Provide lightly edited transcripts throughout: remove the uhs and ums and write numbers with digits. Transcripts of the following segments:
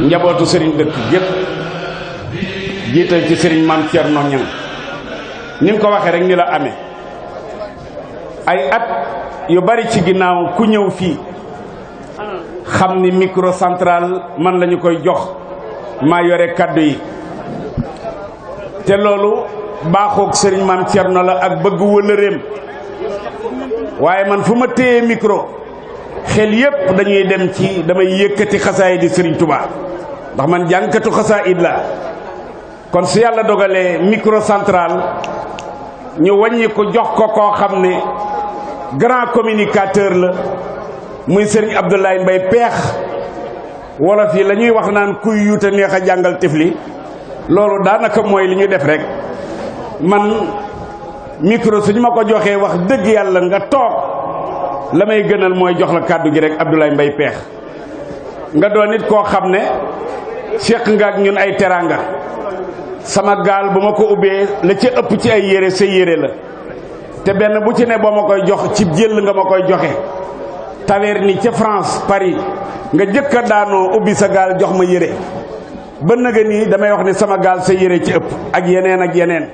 njabootu sëriñ dëkk gépp jiital ci sëriñ Maam Thierno Niang ni nga ko waxee rek ni la amee ay at yu bari ci ginnaaw ku ñëw fii xam ni microcentral man lañu koy jox maa yore kaddu yi te loolu baaxoog sëriñ Maam Thierno la ak bëgg wëllëreem waaye man fu ma téye micro xel yépp dañuy dem ci damay yëkkati xasaayid di sëriñ Touba ndax man jànkatu xasaayid la kon su yàlla dogalee microcentral ñu wàññi ko jox ko koo xam ne grand communicateur la muy sëriñ Abdoulaye Mbaye Peex wolof yi la ñuy wax naan kuy yuuta neex a jàngal tifli loolu daanaka mooy li ñu def rek man micro suñu ma ko joxee wax dëgg yàlla nga toog la may gënal mooy jox la kàddu gi rek Abdoulaye Mbaye Peex nga doon nit koo xam ne seq nga ak ñun ay teraanga sama gaal bu ma ko ubbee la ca ëpp ci ay yére sa yére la te benn bu ci ne boo ma koy jox ci jël nga ma koy joxe Taverny ca France Paris nga jëkk a daanoo ubbi sa gaal jox ma yére ba naga nii damay wax ne sama gaal sa yére ci ëpp ak yeneen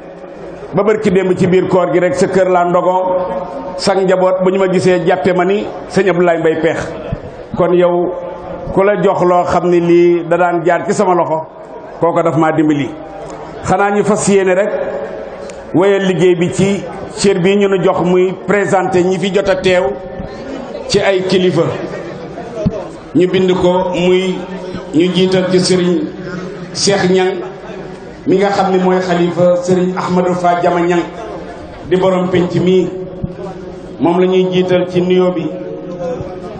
ba barki démb ci biir koor gi rek sa kër laa ndogoo sang njaboot bu ñu ma gisee jàppe ma ni sëñ Abdoulaye Mbaye Peex kon yow ku la jox loo xam ne lii da daan jaar ci sama loxo kooko daf maa dimbali xanaa ñu fas yéene rek wéyal liggéey bi ci cër bi ñu nu jox muy présenté ñi fi jot a teew ci ay kilifa ñu bind ko muy ñu jiital ci sëriñ Cheikh Niang mi nga xam ne mooy xalifa sëriñ Ahmadou Fa Jama Niang di borom penc mii moom la ñuy jiital ci nuyoo bi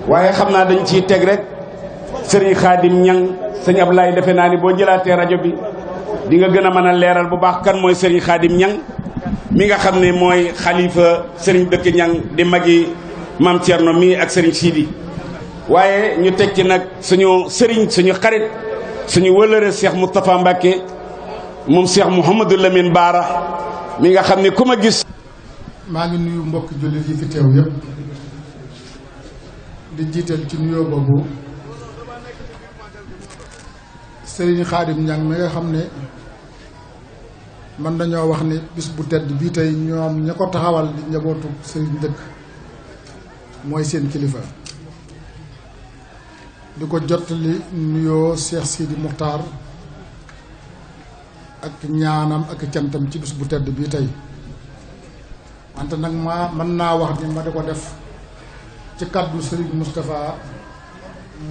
waaye xam naa dañ ciy teg rek sëriñ Khadim Niang sëñ Ablaye defe naa ni boo jëlaatee rajo bi di nga gën a mën a leeral bu baax kan mooy sëriñ Khadim Niang mi nga xam ne mooy xalifa sëriñ dëkk Niang di magi Maam Thierno mii ak sëriñ Sidi waaye ñu teg ci nag suñu sëriñ suñu xarit suñu wëlëre Cheikh Moustapha Mbacké moom Cheikh Mouhamadou Lamine Bara mi nga xam ne ku ma gis. maa ngi nuyu mbokki jullit yi fi teew yëpp di jiital ci nuyoo boobu Serigne Khadim Niang mi nga xam ne man dañoo wax ni bis bu tedd bii tey ñoom ña ko taxawal di njabootu Serigne dëkk mooy seen kilifa di ko jottali nuyoo Cheikh Sidi Muxtaar ak ñaanam ak cantam ci bis bu tedd bii tey wante nag ma mën naa wax ni ma di ko def ci kàddu Serigne Moustapha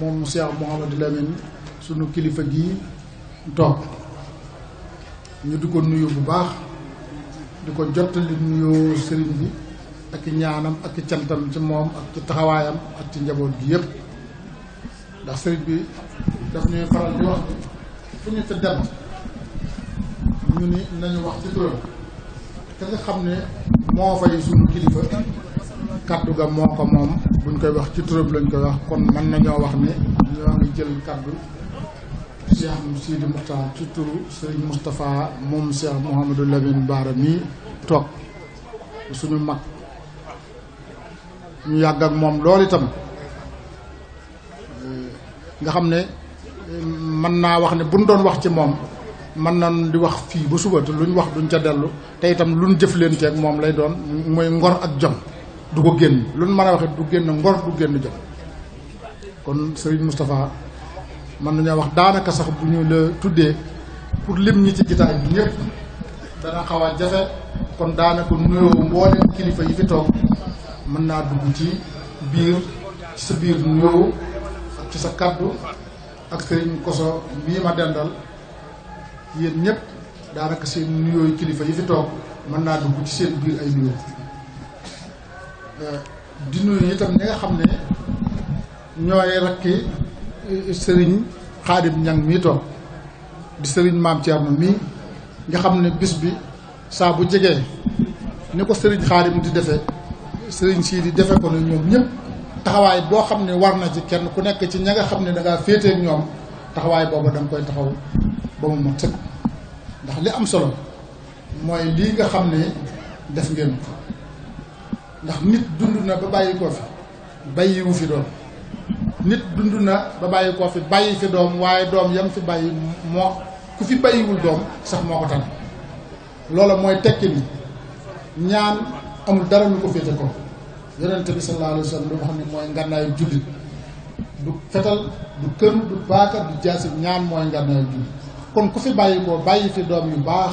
moom Cheikh Mouhamadou Lamine sunu kilifa gii toog ñu di ko nuyu bu baax di ko jottali nuyoo Serigne bi ak ñaanam ak cantam ci moom ak ci taxawaayam ak ci njaboot gi yëpp ndax Serigne bi daf ñuy faral di wax fu ñu fi dem ñu ni nañu wax ci turam te nga xam ne moo fay suñu kilifa kaddu ga moo ko moom buñ koy wax ci turam lañ koy wax kon mën nañoo wax ne ñoo ngi jël kaddu Cheikh Sidi Muxtaar ci turu Serigne Moustapha moom Cheikh Mouhamadou Lamine Bara mii toog suñu mag ñu yàgg ak moom loolu itam nga xam ne mën naa wax ne buñ doon wax ci moom mën nañ di wax fii ba suba te luñ wax duñ ca dellu te itam luñ jëflanteeg moom lay doon mooy ngor ak jom du ko génn luñ mën a waxee du génn ngor du génn jom kon Serigne Moustapha mën nañoo wax daanaka sax bu ñu la tuddee pour lim ñi ci jitaay bi ñëpp dana xaw a jafe kon daanaka nuyoo mbooleem kilifa yi fi toog mën naa dugg ci biir ci sa biir nuyoo ak ci sa kaddu ak Serigne Koso bii ma dendal yéen ñëpp daanaka seen nuyooyu kilifa yi fi toog mën naa dugg ci seen biir ay nuyoo di nuyu itam ñi nga xam ne ñooy rakki Serigne Khadim Niang mii toog di Serigne Maam Thierno mii nga xam ne bis bi saa bu jegee ni ko Serigne Khadim di defee Serigne sii di defe ko ne ñoom ñëpp taxawaay boo xam ne war na ci kenn ku nekk ci ña nga xam ne da ngaa féeteek ñoom taxawaay boobu da nga koy taxaw ba mu mot sëkk ndax li am solo mooy lii nga xam ne def ngeen ko ndax nit dund na ba bàyyi koo fi bàyyiwu fi doon nit dund na ba bàyyi koo fi bàyyi fi doom waaye doom yam fi bàyyi moo ku fi bàyyiwul doom sax moo ko tane loola mooy tekki ni ñaan amul dara lu ko féete ko yonent bi sallallahu alayhi wa sallam lu ma xam ne mooy ngànnaayu jullit du fetal du kër du baaka du jaasi ñaan mooy ngànnaayu jullit kon ku fi bàyyi ko bàyyi fi doom yu baax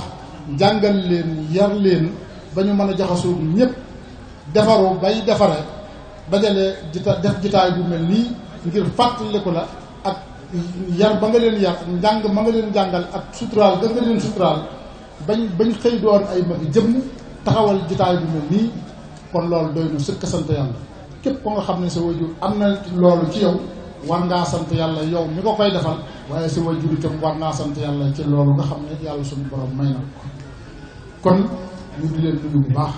jàngal leen yar leen ba ñu mën a jaxasoo ñëpp defaru bay defare dajale def jitaay bu mel nii ngir fàttaliku la ak yar ba nga leen yar njàng ma nga leen jàngal ak suturaal ga nga leen suturaal bañ xëy doon ay mag jëmm taxawal jitaay bu mel nii kon loolu doy na sëkk sant yàlla képp ko nga xam ne sa wajur am na loolu ci yow war ngaa sant yàlla yow mi ko koy defal waaye sa wajur itam war naa sant yàlla ci loolu nga xam ne yàlla suñu borom may na ko kon ñu di leen nuyu bu baax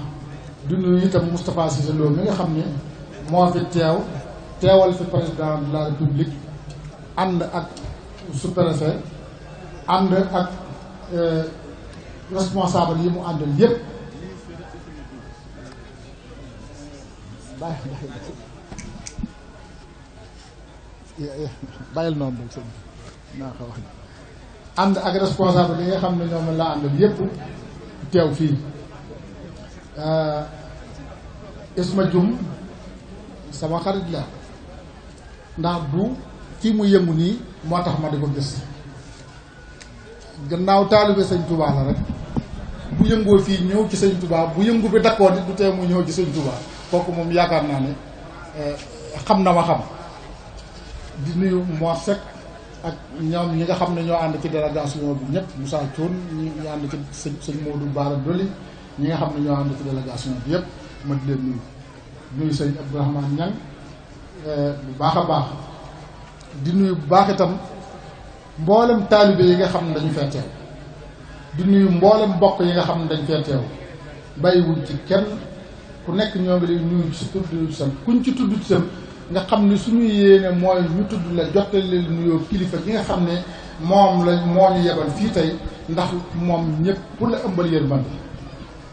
di nuyu itam Moustapha Cissé Lo mi nga xam ne moo fi teewal fi président de la république ànd ak sous-préfet ànd ak responsable yi mu àndal yépp bàyyil noonu rek sëñ naa ko wax ànd ak responsable yi nga xam ne ñoom la àndal yépp teew fii Isma Jum sama xarit la ndax du fii mu yëngu nii moo tax ma di ko gis gannaaw taalibe sëñ Touba la rek bu yëngoo fii ñëw ci sëñ Touba bu yëngu bi dakkoon it du tee mu ñëw ci sëñ Touba kooku moom yaakaar naa ne xam na ma xam di nuyu Mor Seck ak ñoom ñi nga xam ne ñoo ànd ci délégation bi ñëpp Moussa Thioune ñi ànd ci sëñ Modou Bara Doli ñi nga xam ne ñoo ànd ci délégation bi yëpp ma di leen nuyu sëñ Abdourahmane Niang bu baax a baax di nuyu bu baax itam mboolem taalibe yi nga xam ne dañu fee teew di nuyu mboolem mbokk yi nga xam ne dañ fee teew bàyyiwuñ ci kenn ku nekk ñoo ngi lay nuyu ci tur di sant kuñ ci tudd itam nga xam ne suñu yéene mooy ñu tudd la jottali leen nuyoo kilifa gi nga xam ne moom la moo ñu yebal fii tey ndax moom ñëpp pour la ëmbal yërmande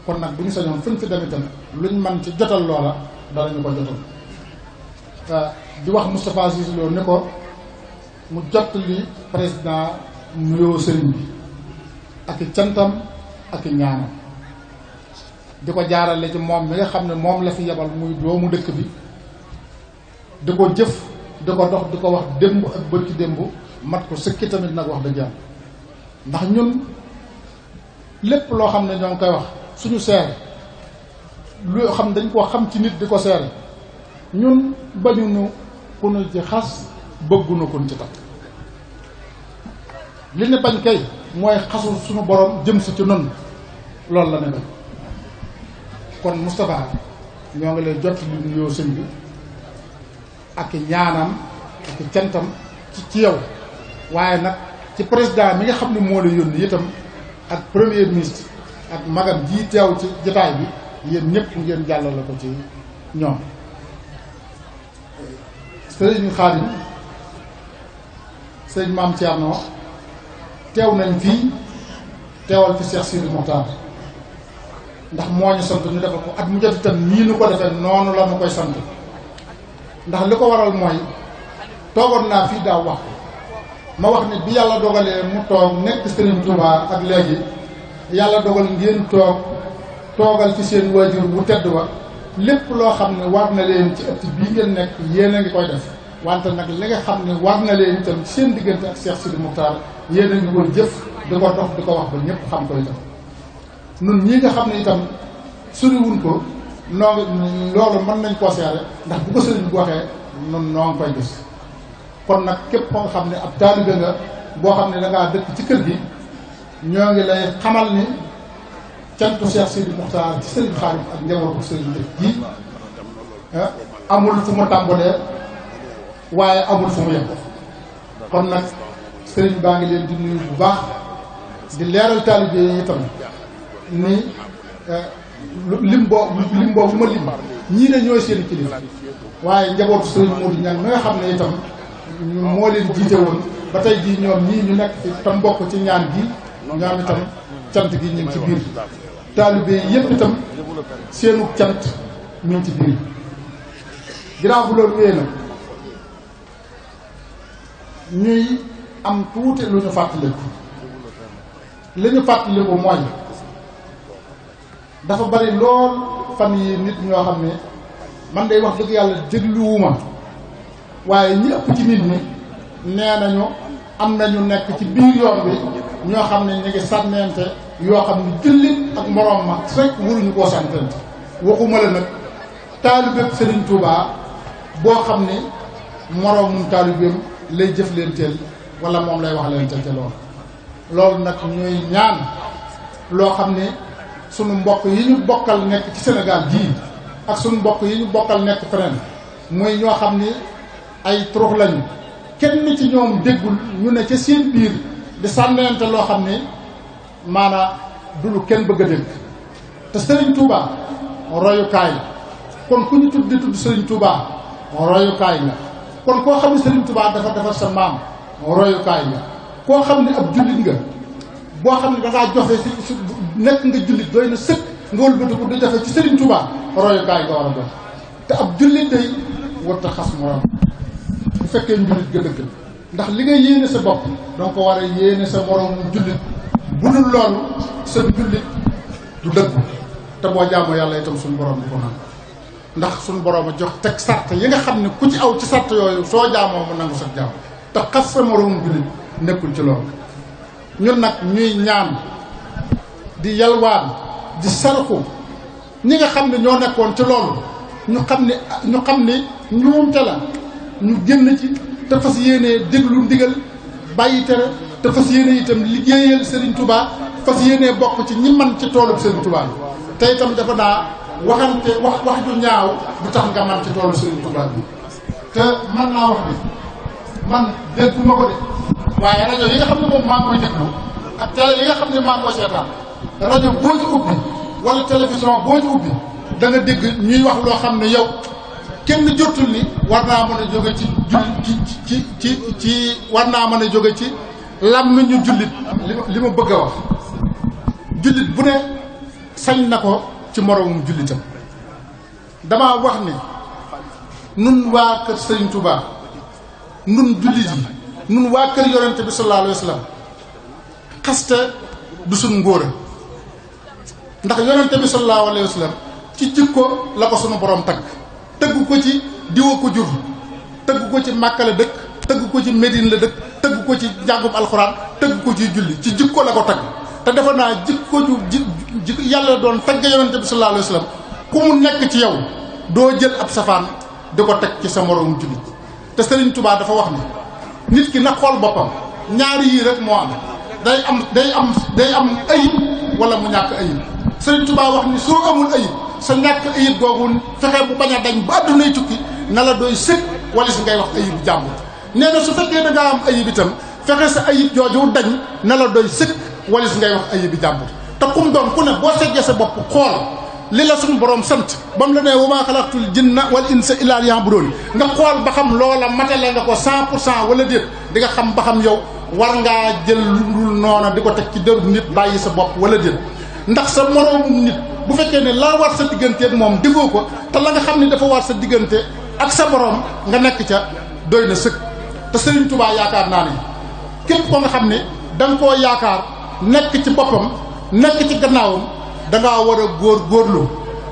kon nag bu ñu sañoon fuñ fi dem itam luñ man ci jotal loola danañu ko jotal di wax Moustapha Cissé Lo ne ko mu jottali président nuyoo sëriñ bi ak i cantam ak i ñaanam di ko jaarale ci moom mi nga xam ne moom la fi yebal muy doomu dëkk bi di ko jëf di ko dox di ko wax démb ak bërki démb mat ko sëkki tamit nag wax dëgg yàlla ndax ñun lépp loo xam ne ñoo ngi koy wax suñu seere loo xam dañ koo xam ci nit di ko seere ñun bañunu ku nu ci xas bëggunu kun ci takk li ne bañ kay mooy xasul suñu borom jëm si ci nun loolu la ne bañ kon Moustapha ñoo ngi lay jot li nuyoo sëñ bi ak ñaanam ak cantam ci yow waaye nag ci président mi nga xam ne moo la yónni itam ak premier ministre ak magam ji teew ci jotaay bi yéen ñëpp ngeen jàllale ko ci ñoom sëriñ Xaadim sëriñ Maam Thierno teew nañ fii teewal fi Cheikh Sidi Mokhtar ndax moo ñu sant ñu defal ko at mu jot itam nii nu ko defee noonu la ma koy sant ndax li ko waral mooy toogoon naa fii daaw wax ma wax ne bi yàlla dogalee mu toog nekk Serigne Touba ak léegi yàlla dogal ngeen toogal ci seen waajur bu tedd ba lépp loo xam ne war na leen ci ëtt bii ngeen nekk yéen a ngi koy def wante nag li nga xam ne war na leen itam ci seen diggante ak Cheikh Sidi Mokhtar yéen a ngi koy jëf di ko dox di ko wax ba ñëpp xam ko itam nun ñii nga xam ne itam suriwuñ ko loolu mën nañ koo seere ndax bu ko sëriñ bu waxee nun noo ngi koy gis kon nag képp koo xam ne ab taalibe nga boo xam ne da ngaa dëkk ci kër gi ñoo ngi lay xamal ni cantu Cheikh Sidi Mokhtar ci sëriñ Xaadim ak njabootu sëriñ dëkk ji amul fu mu tàmbalee waaye amul fu mu yem kon nag sëriñ baa ngi leen di nuyu bu baax di leeral taalibe yi itam ni lim boobu ma lim ñii ne ñooy seen kilifa waaye njabootu sëriñ Modou Niang mi nga xam ne itam moo leen jiite woon ba tey jii ñoom ñii ñu nekk fi tam bokk ci ñaan gi ñoom itam cant gi ñu ngi ci biir taalibe yi yépp itam seenu cant ñu ngi ci biir ginnaaw bu loolu wéy na ñuy am tuuti lu ñu fàttaliku li ñu fàttaliku mooy dafa bari lool fan yi nit ñoo xam ne man day wax dëgg yàlla dégluwuma waaye ñi ëpp ci nit ñi nee nañu am nañu nekk ci biir yoon bi ñoo xam ne ñu ngi sànneente yoo xam ne jullit ak moroom ma rek waruñu koo sànnente waxuma la nag taalibeeb Serigne Touba boo xam ne moroomum taalibeem lay jëf leen teel wala moom lay wax leen teel te loolu nag ñuy ñaan loo xam ne sunu mbokk yi ñu bokkal nekk ci Sénégal gii ak sunu mbokk yi ñu bokkal nekk feneen muy ñoo xam ni ay turux lañu kenn ci ñoom déggul ñu ne ca seen biir di sànneente loo xam ne maanaa du lu kenn bëgg a dégg te Serigne Touba royukaay la kon ku ñu tudd di tudd Serigne Touba royukaay la kon koo xam ne Serigne Touba dafa defar sa maam royukaay la koo xam ne ab jullit nga boo xam ne dangaa joxe si nekk nga jullit doy na sëkk nga wëlbatiku di joxe ci Serigne Touba royukaay nga war a doon te ab jullit day warut a xas morom bu fekkee njullit ga dëgg ndax li nga yéene sa bopp danga ko war a yéene sa moroomu jullit bu dul loolu sa jullit du dëgg te boo jaamoo yàlla itam suñu borom di ko nangu ndax suñu borom a jox teg sart yi nga xam ne ku ci aw ci sart yooyu soo jaamoo mu nangu sa jaam te xas sa moroomu jullit nekkul ci loolu ñun nag ñuy ñaan di yalwaan di sarku ñi nga xam ne ñoo nekkoon ci loolu ñu xam ne ñuumte la ñu génn ci te fas yéenee déglu ndigal bàyyi tere te fas yéene itam liggéeyal Serigne Touba fas yéenee bokk ci ñi man ci toolub Serigne Touba bi te itam dafa naa waxante wax ju ñaaw du tax nga man ci toolu Serigne Touba bi te man naa wax bi man dégguma ko de waaye rajo yi nga xam ne moom maa ngi koy déglu ak télé yi nga xam ne maa ngi koy seetaan rajo boo ci ubbi wala télévision boo ci ubbi da nga dégg ñuy wax loo xam ne yow kenn jotul ni war naa mën a jóge ci war naa mën a jóge ci làmmiñu jullit li ma bëgg a wax jullit bu ne sañ na ko ci moroomum jullitam dama wax ni nun waa kër Serigne Touba nun jullit yi nun waa kër yonente bi sallallahu alayhi wa sallam xaste du suñ ngóora ndax yonente bi sallallahu alayhi wa sallam ci jikko la ko sunu borom tëgg ko ci diwa ko jur tëgg ko ci Màkka la dëkk tëgg ko ci Médine la dëkk tëgg ko ci njàngum alxuraan tëgg ko ci julli ci jikko la ko tagg te defe naa jikko ju yàlla doon tagg yonente bi sallallahu alayhi wa sallam ku mu nekk ci yow doo jël ab safaan di ko teg ci sa moroom jullit te Serigne Touba dafa wax ni nit ki na xool boppam ñaari yii rek moo am day am ayib wala mu ñàkk ayib Serigne Touba wax ni soo amul ayib sa ñàkk ayib googu fexe bu bañ a dañ ba àddunay tukki na la doy sëkk wala si ngay wax ayibu jàmbur nee na su fekkee da ngaa am ayib itam fexe sa ayib jooju dañ na la doy sëkk wala si ngay wax ayibu jàmbur te kum doon ku ne boo seggee sa bopp xool li la suñu borom sant ba mu la nee wa maa xalaqtul jinna wal insa illa liya'budun nga xool ba xam loola matale nga ko 100% wala déet di nga xam ba xam yow war ngaa jël lu dul noona di ko teg ci dëru nit bàyyi sa bopp wala déet ndax sa moroomum nit bu fekkee ne la war sa diggante ak moom defoo ko te la nga xam ne dafa war sa diggante ak sa borom nga nekk ca doy na sëkk te Serigne Touba yaakaar naa ne képp ko nga xam ne da nga koo yaakaar nekk ci boppam nekk ci gannaawam dangaa war a góorlu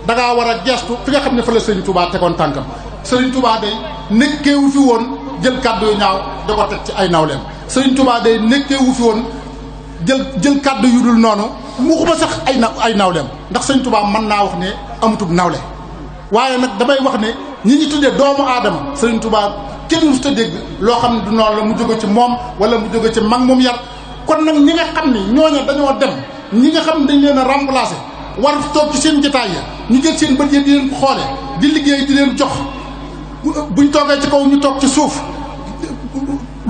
dangaa war a gestu fi nga xam ne fa la Serigne Touba tegoon tànkam Serigne Touba day nekkeewu fi woon jël kàddu yu ñaaw da ko teg ci ay nawleem Serigne Touba day nekkeewu fi woon jël kàddu yu dul noonu mu xuma sax ay nawleem ndax Serigne Touba mën naa wax ne amutub nawle waaye nag damay wax ne ñi ñi tuddee doomu aadama Serigne Touba kenn musu ta dégg loo xam ne du noonu la mu jóge ci moom wala mu jóge ci mag moom yar kon nag ñi nga xam ne ñooña dañoo dem ñi nga xam ne dañ leen a remplacer war toog ci seen jotaay ya ñu jël seen bët yi di leen xoole di liggéey di leen jox buñ toogee ci kaw ñu toog ci suuf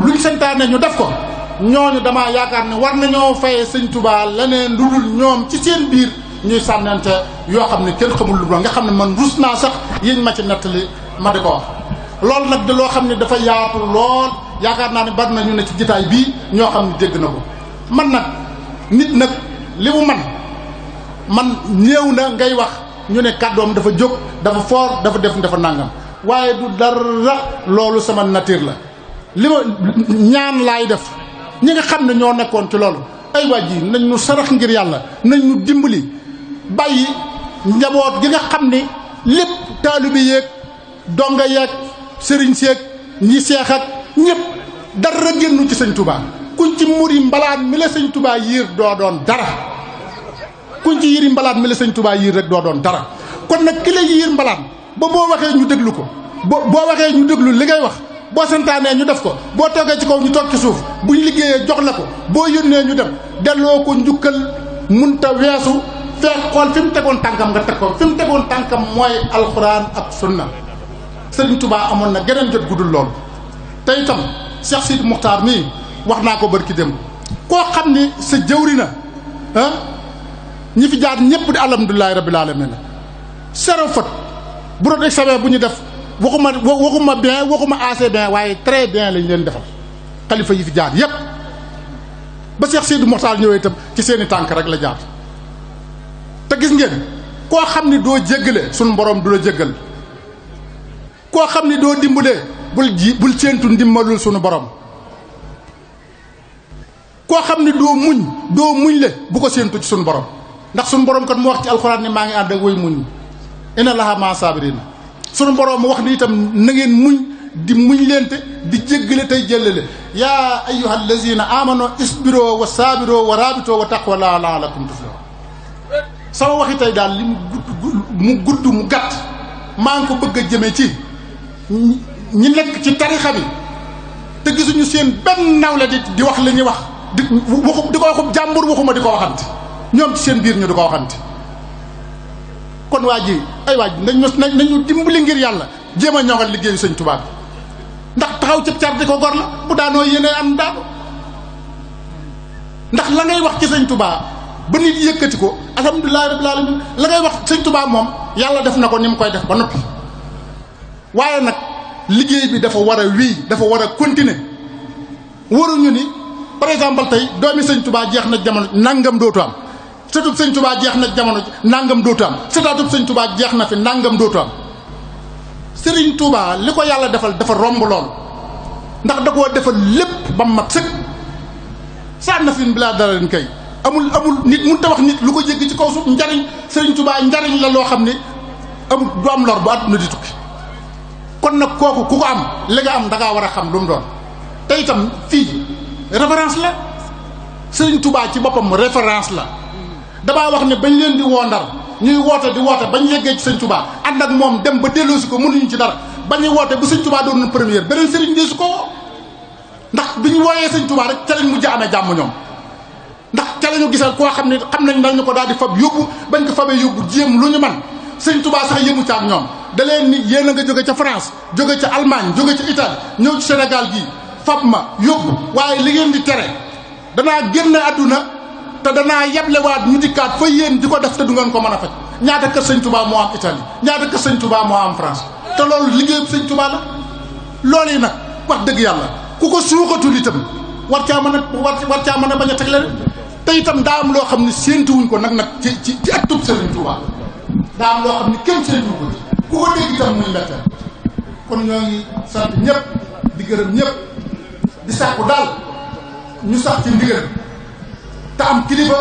luñ santaane ñu def ko ñooñu damaa yaakaar ne war nañoo fayee Sëñ Touba leneen lu dul ñoom ci seen biir ñuy sànnante yoo xam ne kenn xamul lu doon nga xam ne man rus naa sax yéen ma ci nettali ma di ko wax loolu nag de loo xam ne dafa yaatu lool yaakaar naa ne bari na ñu ne ci jotaay bii ñoo xam ne dégg na ko man nag nit nag li mu man néew na ngay wax ñu ne kàddoom dafa jóg dafa fort dafa def dafa nàngam waaye du dara loolu sama nature la li ma ñaan laay def ñi nga xam ne ñoo nekkoon ci loolu ay waaj yi nañ ñu sarax ngir yàlla nañ ñu dimbali bàyyi njaboot gi nga xam ne lépp taalibe yeeg donga yeeg sëriñ seeg ñi seex ak ñëpp dara génnu ci sëñ Touba kuñ ci muri mbalaan mi la sëñ Touba yiir doo doon dara kuñ ci yiri mbalaan mi la sëñ Touba yiir rek doo doon dara kon nag ki la yiir mbalaan ba boo waxee ñu déglu ko boo waxee ñu déglu li ngay wax boo santaanee ñu def ko boo toogee ci kaw ñu toog ci suuf buñ liggéeyee jox la ko boo yónnee ñu dem delloo ko njukkal munta weesu fekk xool fi mu tegoon tànkam nga teg ko fi mu tegoon tànkam mooy alxuraan ak sunna Sëriñ Touba amoon na geneen jot guddul loolu te itam Cheikh Sidi Muxtaar mii wax naa ko barki dem koo xam ni sa jëwri na ñi fi jaar ñëpp di alhamdulilahi rabbil alamin zéro faute bu doon examen bu ñu def waxuma bien waxuma assez bien waaye très bien lañ leen defal xalifa yi fi jaar yépp ba Cheikh Sidi Muxtaar ñëwee itam ci seeni tànk rek la jaar te gis ngeen koo xam ni doo jéggale suñu borom du la jéggal koo xam ni doo dimbalee bul séentu ndimbalul suñu borom koo xam ni doo muñ le bu ko séentu ci suñu borom ndax suñu borom kat mu wax ci alxuraan ni maa ngi ànd ak woy muñ inna laha ma saabiriin suñu borom mu wax ni itam na ngeen muñ di muñ leente di jéggale tey jëllale yaa ayyuhal lazina amanu isbiroo wa saabiroo wa raabitoo wa taqwallaaha la'allakum tuflihun sama waxi tey daal li mu gudd mu gàtt maa ngi ko bëgg a jëme ci ñi nekk ci tarixa bi te gisuñu seen benn nawle di wax li ñuy wax di ko waxub jàmbur waxuma di ko waxante ñoom ci seen biir ñu di ko waxante kon waa ji ay waaj nañu dimbali ngir yàlla jéem a ñoŋal liggéeyu sëñ Tuubaa bi ndax taxaw ci car di ko gor la bu daanoo yéene am daanu ndax la ngay wax ci sëñ Tuubaa ba nit yëkkati ko alhamdulillahi rabbil alamin la ngay wax sëñ Tuubaa moom yàlla def na ko ni mu koy def ba noppi waaye nag liggéey bi dafa war a wii dafa war a continuer waruñu ni par exemple tey doomi sëñ Tuubaa jeex na jamono nangam dootu am sëtub sëñ Tuubaa jeex na jamono nangam dootu am sëtaatub sëñ Tuubaa jeex na fi nangam dootu am Sëriñ Tuubaa li ko yàlla defal dafa romb lool ndax da koo defal lépp ba mat sëkk saa na fin bi laa dara leen kay amul nit mun ta wax nit lu ko jéggi ci kaw suuf njariñ Sëriñ Tuubaa njariñ la loo xam ni amul du am lor bu àdduna di tukki kon nag kooku ku ko am li nga am da ngaa war a xam lu mu doon te itam fii référence la Sëriñ Tuubaa ci boppam référence la damaa wax ne bañ leen di woo Ndar ñuy woote di woote bañ yeggee ci sëñ Tuubaa ànd ak moom dem ba delloosi ko mënuñu ci dara bañuy woote bu sëñ Tuubaa doon na première beneen sëriñ dee su ko woo ndax bi ñu wooyee sëñ Tuubaa rek ca lañ mujj amee jàmm ñoom ndax ca la ñu gisal koo xam ne xam nañ dañu ko daal di fab yóbbu bañ ko fabee yóbbu jéem lu ñu man sëñ Tuubaa sax yëmu ca ak ñoom da leen ni yéen a nga jóge ca France jóge ca Allemagne jóge ca Italie ñëw ci Sénégal gii fab ma yóbbu waaye li ngeen di tere danaa génn àdduna te danaa yablewaat ñu dikkaat fa yéen di ko def te du ngeen ko mën a faj ñaata kër sëñ Touba moo am Italie ñaata kër sëñ Touba moo am France te loolu liggéeyub sëñ Touba la loolu yi nag wax dëgg yàlla ku ko suuxatul itam war caa mën a bañ a teg leen te itam daa am loo xam ne séentuwuñ ko nag ci ëttub sëriñ Touba daa am loo xam ne kenn séentuwuñ ko ci ku ko dégg itam muy mbetteel kon ñoo ngi sant ñëpp di gërëm ñëpp di sàkku daal ñu sax ci ndigal te am kilifa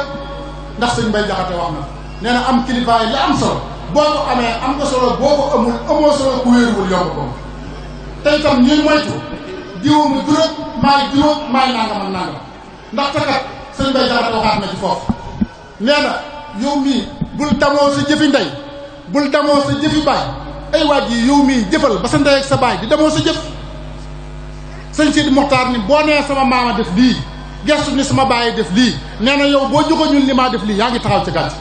ndax sëñ Bay Jaxate wax na nee na am kilifa yi la am solo boo ko amee am nga solo boo ko amul amoo solo ku wéeruwul yomb ko te itam ñuy moytu diwuma juróom maay nangam ak nangam ndax te kat sëñ Bay Jaxate waxaat na ci foofu nee na yow mii bul damoo sa jëfi ndey bul damoo sa jëfi baay ay waaj yi yow mii jëfal ba sa ndey ak sa baay di damoo sa jëf sëñ Sidi Muxtaar ni boo nee sama maama def lii gestu ni sama baay def lii nee na yow boo joxoñul ni maa def lii yaa ngi taxaw ci gàtt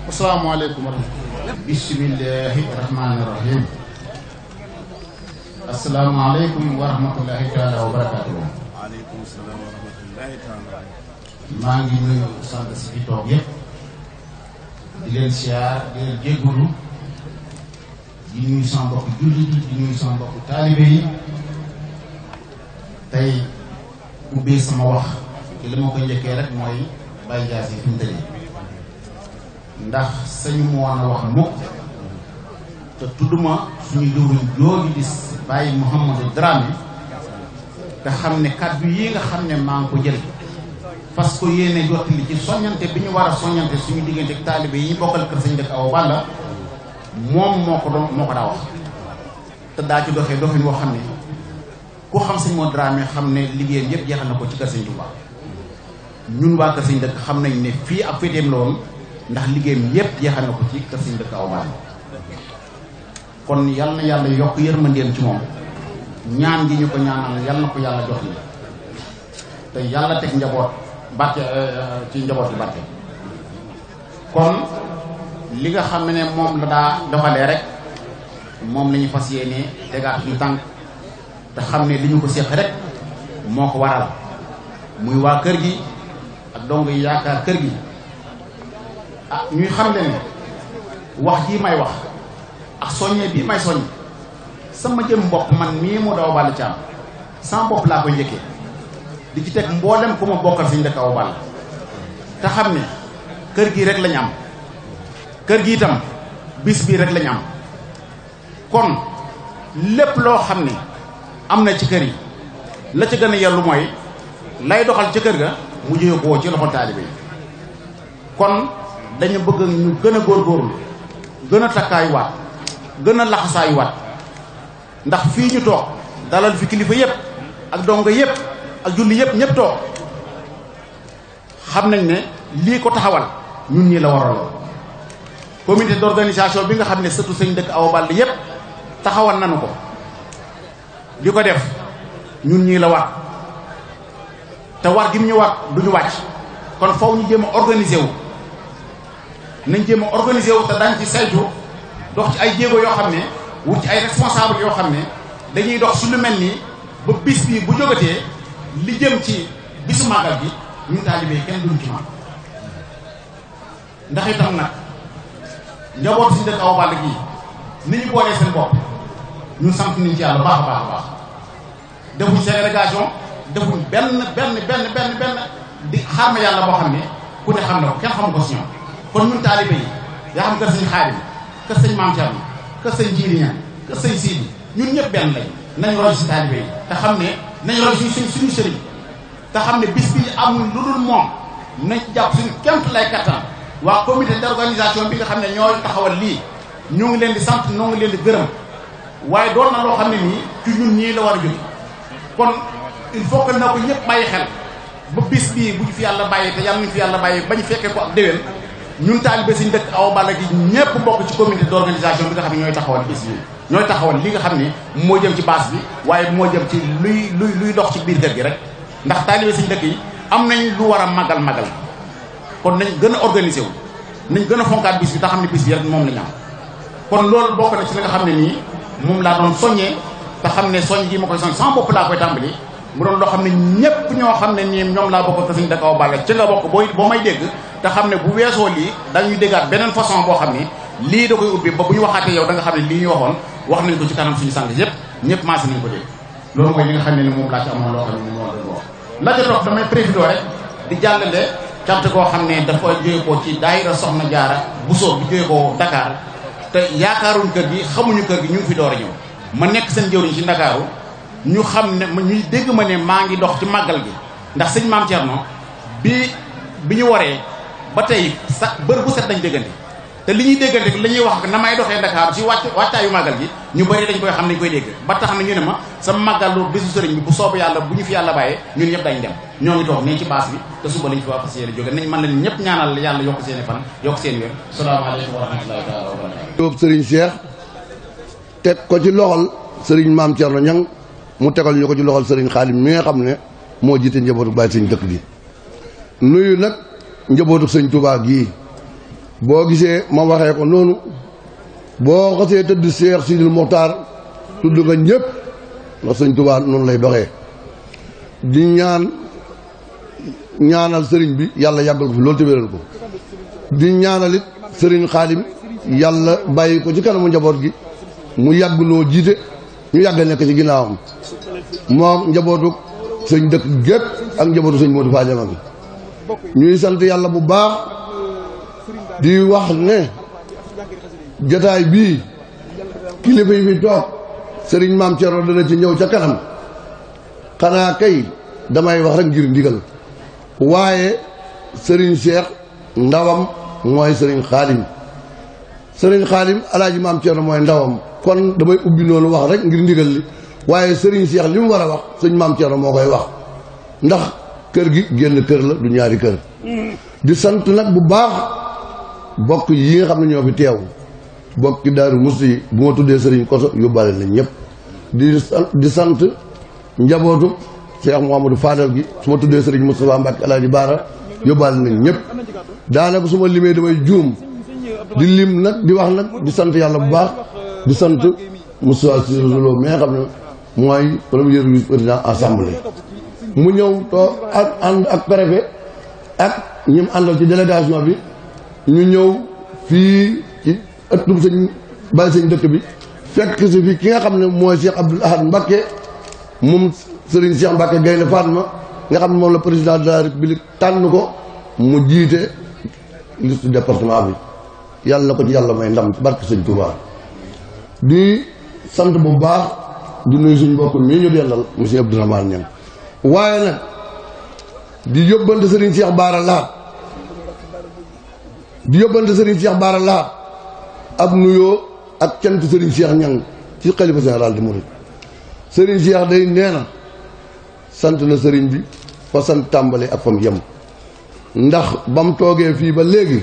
asalaamaaleykum wa rahmatulah bismillahi rahmaani rahim asalaamaaleykum wa rahmatullahi taala wa barakatuh waaleykum salaam wa rahmatullahi taala maa ngi nuyu sant si fi toog yëpp di leen siyaar di leen jéggulu di nuyu sama mbokk jullit yi di nuyu sama mbokk taalibe yi tey ubbee sama wax ci li ma ko njëkkee rek mooy Baye Diassé fi mu tëddee ndax sañu mu woon a wax mukk te tudduma suñu jëwriñ jooju di Baye Mouhamadou Dramé te xam ne kàddu yi nga xam ne maa ngi ko jël parce que yéene jottali ci soññante bi ñu war a soññante suñu diggante ak taalibe yi ñu bokkal kër Sëñ Dëkk Awa Balla moom moo ko daa wax te daa ci doxee doxin woo xam ne ku xam Sëñ Modou Dramé xam ne liggéeyam yëpp jeexal na ko ci kër Sëñ Touba ñun waa kër Sëñ Dëkk xam nañ ne fii ak féeteem la woon ndax liggéeyam yëpp jeexal na ko ci kër Sëñ Dëkk Awa Balla kon yal na yàlla yokk yërmandeem ci moom ñaan gi ñu ko ñaanal yal na ko yàlla jox ni te yàlla teg njaboot barke ci njaboot gi barke kon li nga xam ne moom la daa doxalee rek moom la ñu fas yéene tegaat suñu tànk te xam ne li ñu ko séq rek moo ko waral muy waa kër gi ak dong yi yaakaar kër gi ñuy xam le ne wax ji may wax ak soññee bii may soññ sama jëm bopp man mii mu daw Balla Thiam sama bopp laa koy njëkkee di ci teg mboolem ku ma bokkal Sëñ Dëkk Awa Balla te xam ne kër gi rek lañ am kër gi itam bis bii rek lañ am kon lépp loo xam ne am na ci kër yi la ca gën a yellu mooy lay doxal ca kër ga mu jóge ko ci loxo taalibe yi kon dañu bëgg ñu gën a góorgóorlu gën a takkaayuwaat gën a laxasaayuwaat ndax fii ñu toog dalal fi kilifa yépp ak donga yépp ak julli yépp ñépp toog xam nañ ne lii ko taxawal ñun ñii la waraloo comité d'organisation bi nga xam ne sëtu Sëñ Dëkk Awa Balla yépp taxawal nañu ko di ko def ñun ñii la war te war gi mu ñu war du ñu wàcc kon foofu ñu jéem a organiser wu nañ jéem a organiser wu te dañ ci saytu dox ci ay jéego yoo xam ne wut ci ay responsable yoo xam ne dañuy dox su lu mel nii ba bis bii bu jógatee li jëm ci bisu màggal gi ñun taalibe kenn duñ ci man ndax itam nag njabootu Sëñ Dëkk Awa Balla gii ni ñu boolee seen bopp ñun sant nañ ci yàlla baax a baax a baax defuñ ségrégation defuñ benn di xarma yàlla boo xam ne ku ne xam na ko kenn xamu ko si ñoom kon ñun taalibe yi yaa xam kër Sëñ Xaadim kër Sëñ Maam Cerno kër Sëñ Jiili Ñaan kër Sëñ Siidi ñun ñëpp benn lañ nañu roy si taalibe yi te xam ne nañu roy suñu sëriñ te xam ne bis bi amul lu dul moom nañ ci jàpp suñu kemt lay kattan waa comité d'organisation bi nga xam ne ñoo taxawal lii ñoo ngi leen di sant ñoo ngi leen di gërëm waaye doon na loo xam ne nii ci ñun ñii la war a jóge kon il faut que na ko ñëpp bàyyi xel ba bis bii bu ñu fi yàlla bàyyi te yàlla ñu fi yàlla bàyyi ba ñu fekkee ko ak déwén ñun taalibe Sëñ Dëkk Awa Balla gi ñëpp bokk ci comité d'organisation bi nga xam ne ñooy taxawal bis bi ñooy taxawal li nga xam ne moo jëm ci base bi waaye moo jëm ci luy dox ci biir kër gi rek ndax taalibe Sëñ Dëkk yi am nañ lu war a magal kon nañ gën a organisé wu nañ gën a fonkaat bis bi te xam ne bis bi rek moom la ñu am kon loolu bokk na ci li nga xam ne nii moom laa doon soññee te xam ne soññ gi ma koy soññ sama bopp laa koy tàmbali mu doon loo xam ne ñépp ñoo xam ne nii ñoom laa bokk Sëñ Dëkk Awa Balla ci nga bokk boo may dégg te xam ne bu weesoo lii dañuy déggaat beneen façon boo xam ne lii da koy ubbi ba bu ñu waxaatee yow da nga xam ne lii ñu waxoon wax nañ ko ci kanam suñu sang yépp ñëpp maase nañ ko dégg loolu mooy li nga xam ne ni moom laa ci amoon loo xam ne moom la doon wax la ca toog damay préfité rek di jàllale cant koo xam ne dafa jóge ko ci daayira Soxna Jaara Buso bi jóge ko Dakar te yaakaaruñ kër gi xamuñu kër gi ñu ngi fi door a ñëw ma nekk seen jëwriñ ci Ndakaaru ñu xam ne ñuy dégg ma ne maa ngi dox ci màggal gi ndax sëñ Maam Cerno bi ñu waree ba tey sax bër bu set dañ déggante te li ñuy déggante la ñuy wax na may doxee Ndakaaru ci wàccaayu màggal gi ñu bëri dañ koy xam nañ koy dégg ba tax na ñu ne ma sama màggalu bisu sëriñ bi bu soobu yàlla bu ñu fi yàlla bàyyee ñun ñëpp dañ dem ñoo ngi toog nii ci baas bi te suba lañ fi waa fas yéene jóge nañ man leen ñëpp ñaanal yàlla yokk seen i fan yokk seen wér salaamaaleykum wa rahmatullahi taala wa barakatuh yóbbu sëriñ Cheikh teg ko ci loxol sëriñ Maam Cerno Ñang mu tegal ñu ko ci loxol sëriñ Xaadim mi nga xam ne moo jiite njabootu Baay Sëñ Dëkk bi nuyu nag njabootu Sëñ Tuubaa gii boo gisee ma waxee ko noonu boo xasee tëdd Cheikh Sidil Mokhtar tudd nga ñëpp ndax Sëñ Tuubaa noonu lay doxee di ñaanal sëriñ bi yàlla yàggal ko fi loolu te wéral ko di ñaanalit sëriñ Xaadim yàlla bàyyi ko ci kanamu njaboot gi mu yàgg noo jiite ñu yàgg nekk ci ginnaawam moom njabootu Sëñ Dëkk gépp ak njabootu Sëñ Modou Fadiama bi ñuy sant yàlla bu baax di wax ne jotaay bii kilifa yi fi toog sëriñ Maam Cerno dana ci ñëw ca kanam xanaa kay damay wax rek ngir ndigal waaye sëriñ Cheikh ndawam mooy sëriñ Xaadim alaaji maam Thierno mooy ndawam kon damay ubbi noonu wax rek ngir ndigal li waaye sëriñ Cheikh li mu war a wax sëñ maam Thierno moo koy wax ndax kër gi génn kër la du ñaari kër di sant nag bu baax bokk yi nga xam ne ñoo fi teew bokki Daaru Musti yi bu ma tuddee sëriñ Koso yóbbaale nañ ñëpp di sant njabootu Cheikh Mouhamadou Fadal gi su ma tuddee sëriñ Moustapha Mbacke Alaaji Baara yóbbaale nañ ñëpp daanaka su ma limee damay juum di lim nag di wax nag di sant yàlla bu baax di sant Moustapha Cissé Lo mi nga xam ne mooy premier vice-président assemblée mu ñëw too ak ànd ak préfet ak ñi mu àndal ci délégation bi ñu ñëw fii ci ëttub sëñ bàyyi sëñ dëkk bi fekk si fi ki nga xam ne mooy Cheikh Abdoul Ahad Mbacké moom Serigne Cheikh Mbacké Gaynde Fatma nga xam ne moom la président de la république tànn ko mu jiite liste département bi yàlla na ko ci yàlla may ndam ci barke sëñ Touba di sant bu baax di nuyu suñ mbokk mii ñu dellal monsieur Abdourahmane Niang waaye nag di yóbbante Serigne Cheikh Bara Lahat ab nuyoo ak cant Serigne Cheikh Niang ci xalifa général di Mouride Serigne Cheikh day nee na sant na Serigne bi fa sant tàmbale ak fam yem ndax ba mu toogee fii ba léegi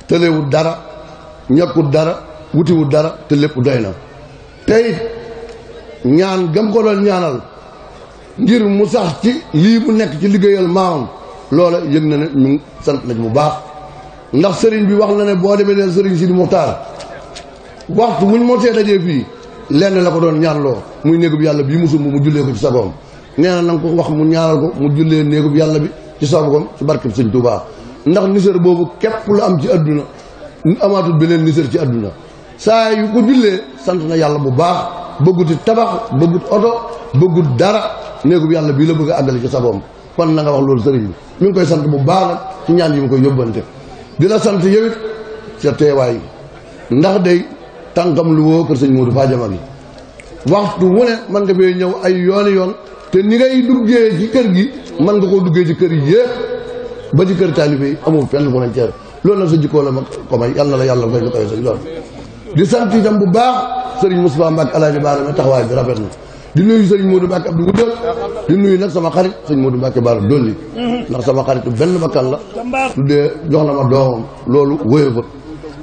tëlewut dara ñàkkut dara wutiwut dara te lépp doy na tey ñaan gam ko doon ñaanal ngir mu sax ci lii mu nekk ci liggéeyal maamam loola yëg na ne ñu sant nañ bu baax ndax sëriñ bi wax na ne boo demee neen sëriñ Sidi Muxtaar waxtu muñ moo tee dajee fii lenn la ko doon ñaanloo muy néegub yàlla bii mu sumb mu jullee ko ci sagoom nee na nanga ko wax mu ñaanal ko mu jullee néegub yàlla bi ci sagoom ci barkeb sëñ Tuubaa ndax nisër boobu képp lu am ci àdduna amaatul beneen nisër ci àdduna saa yu ko jullee sant na yàlla bu baax bëgguti tabax bëggut oto bëggut dara néegub yàlla bii la bëgg a àggale ci sagoom kon na nga wax loolu sëriñ bi mi ngi koy sant bu baax nag ci ñaan yi mu koy yóbbante di la sant yow it sa teewaay ndax day tànkam lu woo kër sëñ Modou Fadiama gi waxtu wu ne mën nga fee ñëw ay yooni yoon te ni ngay duggee ci kër gi mën nga koo duggee ci kër yi yëpp ba ci kër taalibe yi amul fenn frontière loolu nag sa jikkoo la ma ko may yàlla na la yàlla fay lu koy sa yoon di sant itam bu baax sëriñ Moustapha Mbacke Alaaji Baara ma taxawaay bi rafet na di nuyu sëriñ Modou Mbacke Abdou Wuddal di nuyu nag sama xarit sëriñ Modou Mbacke Baara dolli ndax sama xaritu benn bakkan la tuddee jox na ma doomam loolu wóye fa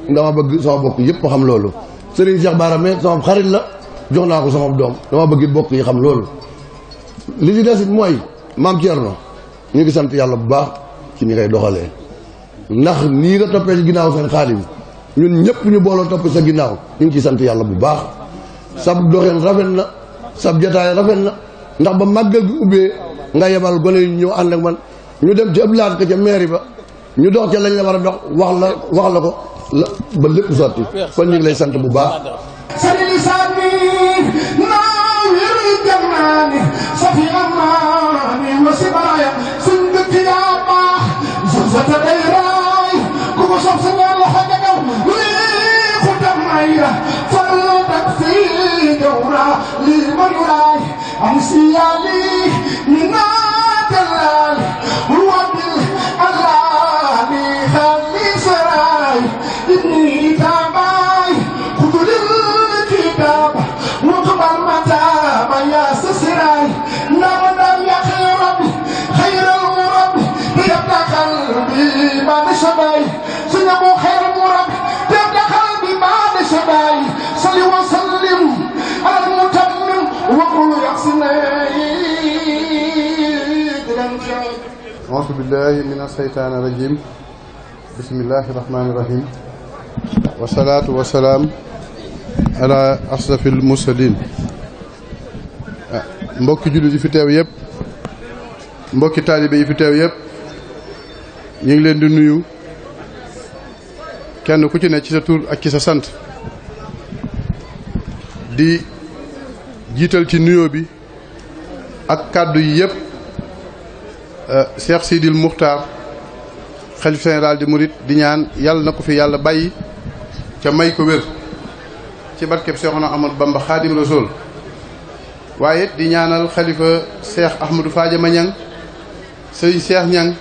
dama bëgg sama bokk yëpp xam loolu sëriñ Cheikh Baara mais sama xarit la jox naa ko sama doom dama bëgg bokk yi xam loolu li ci des it mooy maam Thierno ñu ngi sant yàlla bu baax ci ni ngay doxalee ndax nii nga toppee ci ginnaaw seen Xaadim ñun ñëpp ñu booloo topp sa ginnaaw ñu ngi ciy sant yàlla bu baax sab doxeen rafet na sab jataay rafet na ndax ba màggal gi ubbee nga yebal gone yi ñëw ànd ak man ñu dem ci ëpp laat ka ca mairie ba ñu dox ca lañ la war a dox wax la ko ba lépp sotti kon ñu ngi lay sant bu baax أعوذ بالله من الشيطان الرجيم بسم الله الرحمن الرحيم والصلاة والسلام على أشرف المرسلين mbokki jullit yi fi teew yëpp mbokki taalibe yi fi teew yëpp ñu ngi leen di nuyu kenn ku ci ne ci sa tur ak ci sa sant di jiital ci nuyoo bi ak kàddu yi yëpp Cheikh Sidil Muxtaar xalif général di Mouride di ñaan yàlla na ko fi yàlla bàyyi ca may ko wér ci barkeb Seexuna Ahmadu Bamba Xaadim Rasuul waaye it di ñaanal xalifa Cheikh Ahmadou Fadiama Niang sëriñ Cheikh Niang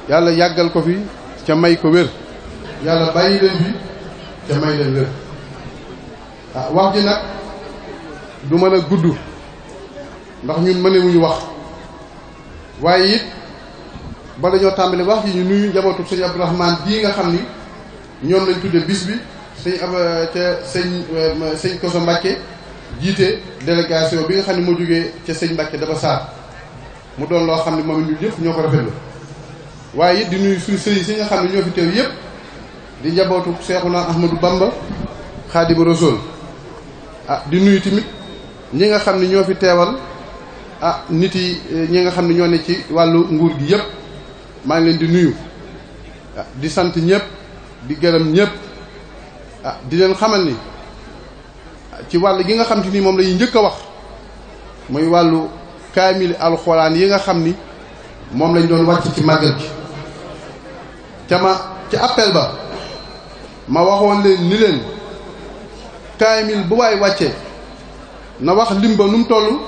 yàlla yàggal ko fi ca may ko wér yàlla bàyyi leen fi ca may leen wér wax ji nag du mën a gudd ndax ñun mënewuñu wax waaye it bala ñoo tàmbali wax ji ñu nuyu njabootu sëñ Abdourahmane bii nga xam ni ñoom lañ tudde bis bi sëñ Koso Mbàkke jiite délégation bi nga xam ne moo jógee ca sëñ Mbàkke dafa saar mu doon loo xam ne moom ñun ñëpp ñoo ko rafetlu waaye it di nuyu suñu sëriñ si nga xam ne ñoo fi teew yëpp di njabootu Seexuna Ahmadou Bamba Xaadimu Rasuul di nuyu tamit ñi nga xam ne ñoo fi teewal nit yi ñi nga xam ne ñoo ne ci wàllu nguur gi yëpp maa ngi leen di nuyu di sant ñëpp di gërëm ñëpp di leen xamal ni ci wàll gi nga xam te ni moom lañuy njëkk a wax muy wàllu kaamil alxuraan yi nga xam ni moom lañ doon wàcc ci màggal gi ci appel ba ma waxoon leen ni leen kaamil bu waay wàccee na wax lim ba nu mu toll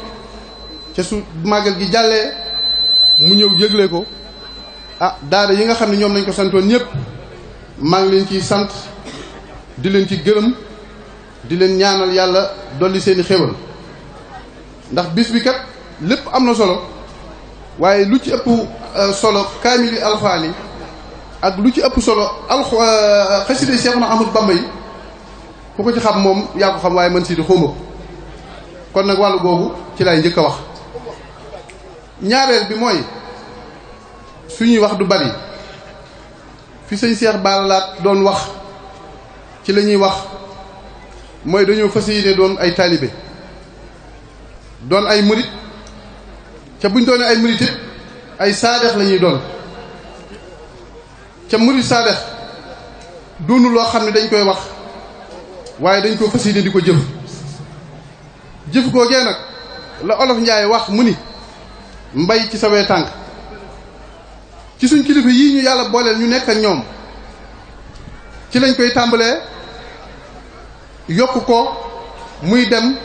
ca su màggal gi jàllee mu ñëw yëgle ko daara yi nga xam ne ñoom lañ ko santoon ñëpp maa ngi leen ciy sant di leen ci gërëm di leen ñaanal yàlla dolli seeni xéwal ndax bis bi kat lépp am na solo waaye lu ci ëpp solo kaamili alxuraan yi ak lu ci ëpp solo xasida Seexuna Ahmadu Bamba yi ku ko ci xam moom yaa ko xam waaye man si di xawma ko kon nag wàllu googu ci laay njëkk a wax ñaareel bi mooy suñuy wax du bari fi sëñ Seex Baaralaat doon wax ci la ñuy wax mooy dañoo fas yéene doon ay taalibe doon ay murit ca buñ doonee ay murit it ay saadex la ñuy doon ca murit saadex doonu loo xam ne dañ koy wax waaye dañ ko fas yéene di ko jëf jëf googee nag la olof Njaay wax mu ni mbay ci sawee tànk ci suñ kilifa yii ñu yàlla booleel ñu nekk ak ñoom ci lañ koy tàmbalee yokk ko muy dem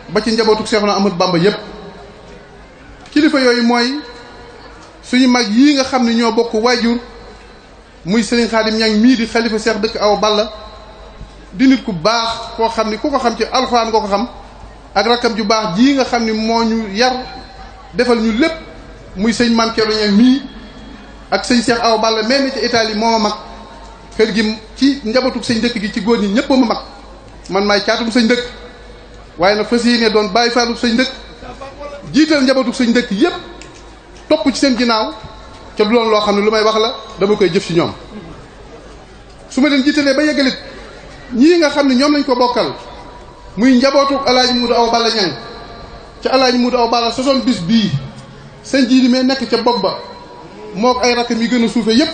ba ci njabootu Seexuna Ahmadu Bamba yépp kilifa yooyu mooy suñu mag yii nga xam ne ñoo bokk waajur muy Sëriñ Xaadim Ñaŋ mii di xalifa Seex dëkk Awa Balla di nit ku baax koo xam ni ku ko xam ci alxuraan nga ko xam ak rakkam ju baax jii nga xam ni moo ñu yar defal ñu lépp muy sëñ Maam Cerno Ñaŋ mii ak sëñ Seex Awa Balla mel ni ci Italie moo ma mag kër gi ci njabootu sëñ dëkk gi ci góor ñi ñëpp ma mag man maay caatum sëñ dëkk waaye nag fas yéene doon bàyyi faalu sëñ dëkk jiital njabootu sëñ dëkk yépp topp ci seen ginnaaw ca du loon loo xam ne lu may wax la dama koy jëf ci ñoom su ma leen jiitalee ba yeggalit ñii nga xam ne ñoom lañ ko bokkal muy njabootu alaaji Muudu Awa Balla Ñaŋ ca alaaji Muudu Awa Balla sosoon bis bii sëñ ji li may nekk ca bopp ba mook ay rakkam yi gën a suufe yépp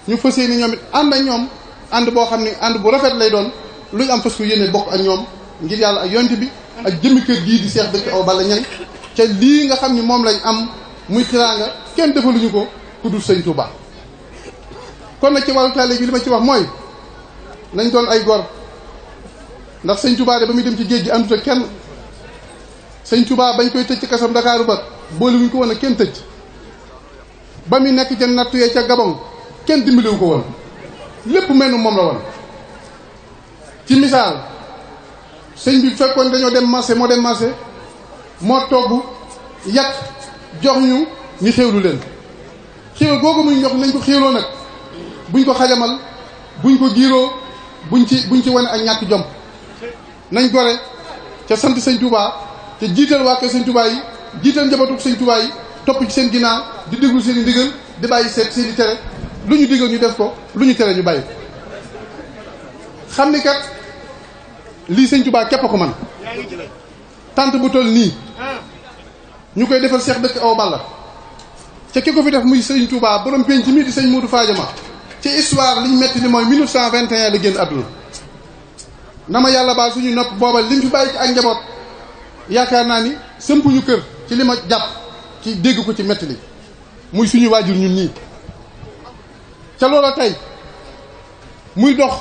ñu fas yéene ñoom it ànd ak ñoom ànd boo xam ne ànd bu rafet lay doon luñ am fas ko yéene bokk ak ñoom ngir yàlla ak yonte bi ak jëmmi kër gii di Seex dëkk Awa Balla Ñaŋ ca lii nga xam ni moom lañ am muy teraanga kenn defaluñu ko ku dul sëñ Touba. kon nag ci wàllu taalibe bi li ma ci wax mooy nañ doon ay gor ndax sëñ Touba de ba muy dem ci géej gi àndut ak kenn sëñ Touba bañ koy tëj ci kasam Dakaaru ba boole wuñ ko woon ak kenn tëj ba muy nekk ca nattuyee ca Gabon kenn dimbaliwu ko woon lépp mel ni moom la woon. ci misaal sëñ bi fekkoon dañoo dem marché moo dem marché moo togg yàq jox ñu xéewlu leen xéewal googu muy ñox nañ ko xéewloo nag buñ ko xajamal buñ ko giiroo buñ ci wane ak ñàkk jom nañ gore ca sant sëñ Touba te jiital waa kër sëñ Touba yi jiital njabootu sëñ Touba yi topp ci seen ginnaaw di déglu seen i ndigal di bàyyi seen i tere lu ñu digal ñu def ko lu ñu tere ñu bàyyi xam ni kat lii sëñ Touba képp ko man tant bu toll nii ñu koy defal Seex dëkk Awa Balla ca ki ko fi def muy sëñ Touba borom penc mii di sëñ Modou Fadiama ci histoire liñ metti ni mooy 1921 la génn àdduna na ma yàlla baal suñu nopp booba lim fi bàyyi ci ak njaboot yaakaar naa ni sëmpuñu kër ci li ma jàpp ci dégg ko ci metti li muy suñu waajur ñun nii ca loola tey muy dox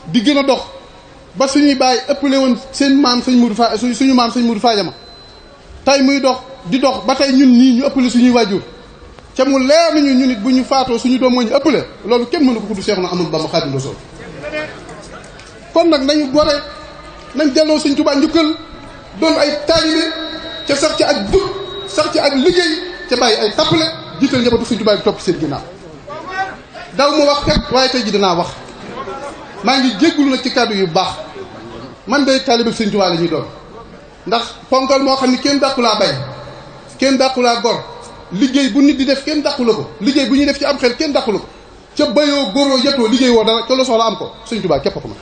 di gën a dox ba suñuy bàyyi ëppale woon seen maam sëñ Modou suñu maam sëñ Modou Fadiama tey muy dox di dox ba tey ñun ñii ñu ëppale suñuy waajur ca mu leer nañu ñu nit bu ñu faatoo suñu doom moo ñu ëppale loolu kenn mënu ko ko du Seexuna Ahmadu Bamba Xaadimu Rasuul kon nag nañu gore nañ delloo Sëñ Tuubaa njukkal doon ay taalibe ca sax ci ak jub sax ci ak liggéey ca bàyyi ay tappale jiital njabootu Sëñ Tuubaa bi topp seen ginnaaw daw ma wax kat waaye tey ji dinaa wax maa ngi jéggulu nag ci kàddu yu baax man day taalibe Sëñ Tuubaa la ñuy doon ndax ponkal moo xam ne kenn dàqulaa bay kenn dàqulaa gor liggéey bu nit di def kenn dàqula ko liggéey bu ñuy def ci am xel kenn dàqula ko ca bayoo góoroo yetoo liggéey woo dara ca la soxla am ko Sëñ Tuubaa képp ko ma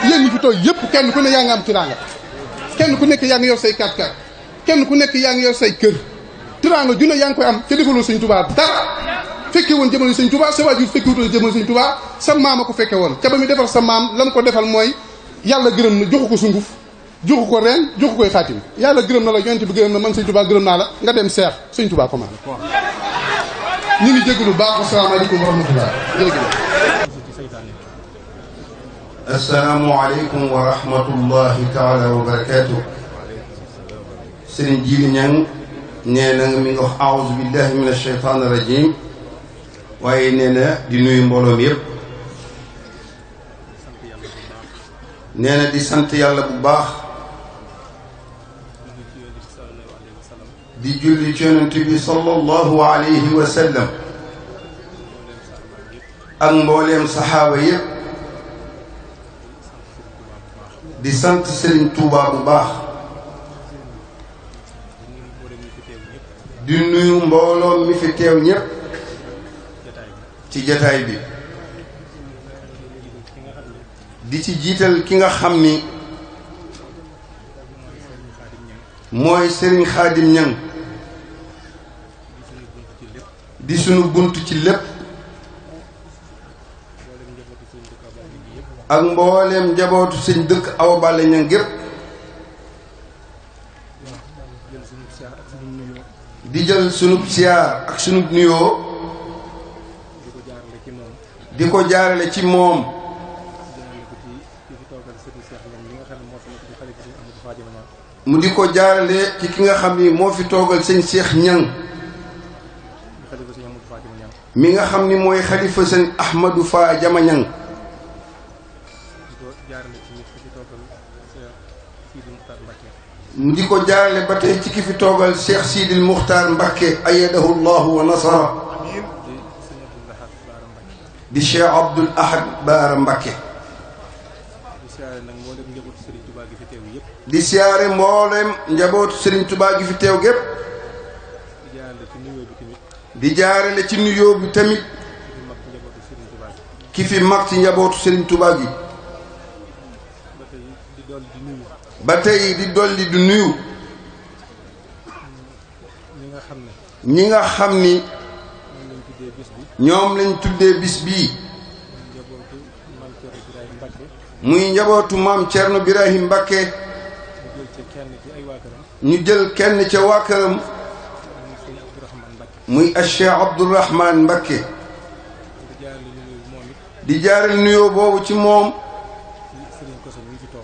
yéen ñi fi toog yëpp kenn ku ne yaa ngi am tiraanga kenn ku nekk yaa ngi yor say 4x4 kenn ku nekk yaa ngi yor say kër tiraanga ju ne yaa ngi koy am ca defaloo Sëñ Tuubaa dara fekke woon jamono Sëñ Tuubaa sa waajur fekke wutoon jamono Sëñ Tuubaa sa maam a ko fekke woon ca ba muy defal sa maam la mu ko defal mooy yàlla gërëm na joxu ko sunguf joxu ko reen joxu koy xaatim yàlla gërëm na la yonent bi gërëm na man Sëñ Tuubaa gërëm naa la nga dem seex Sëñ Tuubaa ko maan ñu ngi jégalu baax asalaamaaleykum wa rahmatullah jërëjëf asalaamualeykum wa rahmatullahi taala wa barakaatu. Sëriñ Jiili Ñang nee na mi nga wax aouzu billahi min ashaytaan rajim waaye nee na di nuyu mbooloo mi yépp nee na di sant yàlla bu baax di julli ci yonent bi sallallahu alayhi wa sallam ak mbooleem saxaaba yépp di sant Sëriñ Tuubaa bu baax di nuyu mbooloom mi fi teew ñépp ci jataay bi di ci jiital ki nga xam ni mooy Sëriñ Xaadim Ñang di sunu bunt ci lépp ak mbooleem njabootu sëñ dëkk Awa Balla Ñang gépp di jël sunub siyaar ak sunub nuyoo di ko jaarale ci moom mu di ko jaarale ci ki nga xam ni moo fi toogal sëñ Seex Ñang mi nga xam ni mooy xalifa sëñ Ahmadou Fa Jama Ñang mu di ko jaarale ba tey ci ki fi toogal Cheikh Sidil Muxtaar Mbakke ayadahu llahu wa nasara di Cheikh Abdoul Ahad Baara Mbakke di siyaare mboolem njabootu Serigne Touba gi fi teew gépp di jaarale ci nuyoo bi tamit ki fi mag ci njabootu Serigne Touba gi ba tey di dolli du nuyu ñi nga xam ni ñoom lañ tuddee bis bii muy njabootu maam Cerno Birahim Mbakke ñu jël kenn ca waa këram muy Cheikh Abdourahman Mbakke di jaaral nuyoo boobu ci moom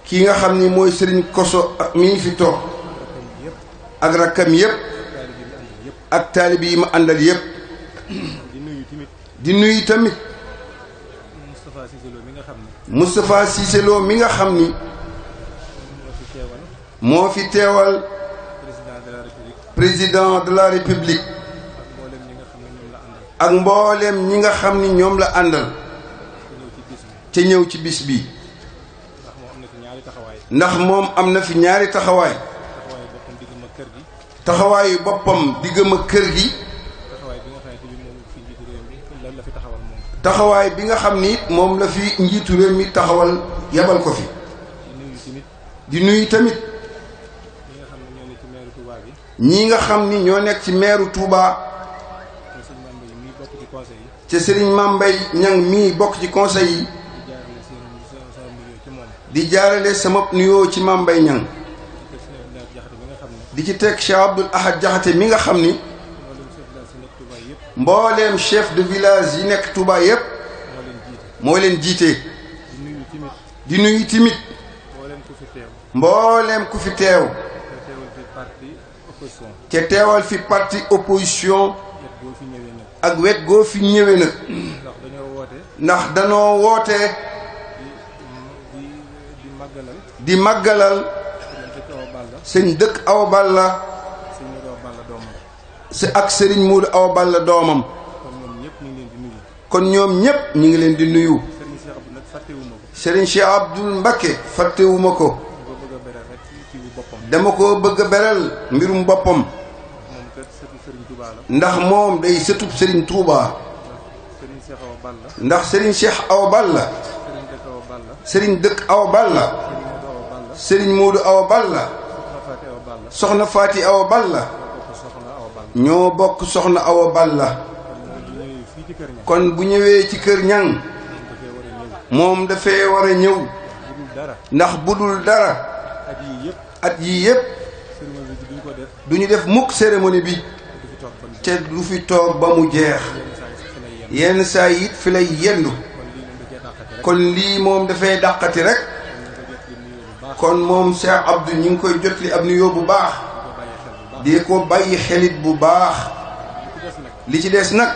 kii nga xam ni mooy Sëriñ Koso mi fi toog ak rakkam yépp ak taalibi yi ma àndal yépp di nuyu tamit Moustapha Cissé Lo mi nga xam ni moo fi teewal président de la république ak mbooleem ñi nga xam ni ñoom la àndal ca ñëw ci bis bi ndax moom am na fi ñaari taxawaay taxawaayu boppam diggam ak kër gi taxawaay bi nga xam ni moom la fi njiitu réew mi taxawal yabal ko fi di nuyu tamit ñi nga xam ni ñoo nekk ci meeru Touba ca Serigne Mambay Ñang mii bokk ci conseil yi di jaarale sama nuyoo ci Mambay Ñang di ci teg Cheikh Abdoul Ahad Jaxate mi nga xam ni mbooleem chef de village yi nekk Touba yépp moo leen jiite di nuyu timit mbooleem ku fi teew te teewal fi parti opposition ak wet goo fi ñëwee nag ndax danoo woote di màggalal sëñ dëkk Awa Balla ak sëriñ Muudu Awa Balla doomam kon ñoom ñépp ñu ngi leen di nuyu sëriñ Cheikh Abdoul Mbacké fàttewuma ko dama ko bëgg a beral mbirum boppam ndax moom day sëtub sëriñ Touba ndax sëriñ Cheikh Awa Balla sëriñ dëkk Awa Balla sëriñ Muudu Awa Balla soxna Faati Awa Balla ñoo bokk soxna Awa Balla kon bu ñëwee ci kër ñang moom dafee war a ñëw ndax bu dul dara at yii yépp duñu def mukk cérémonie bi te du fi toog ba mu jeex yenn saa yi it fi lay yendu kon lii moom dafay dàqati rek kon moom Cheikh Abdou ñu ngi koy jotli ab nuyoo bu baax di ko bàyyi xelit bu baax li ci des nag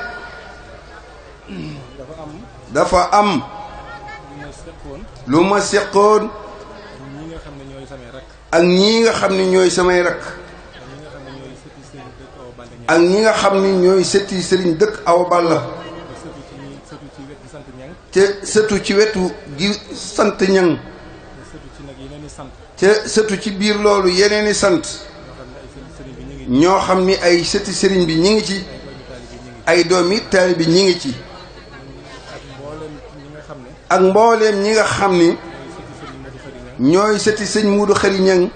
dafa am lu ma seqoon ak ñii nga xam ne ñooy samay rakk ak ñi nga xam ne ñooy sëti sëriñ dëkk Awa Balla te sëtu ci wetu gi sant ñang te sëtu ci biir loolu yeneeni sant ñoo xam ni ay sëti sëriñ bi ñi ngi ci ay doomi taalibe bi ñi ngi ci ak mbooleem ñi nga xam ni ñooy sëti sëñ Muudu Xari Ñang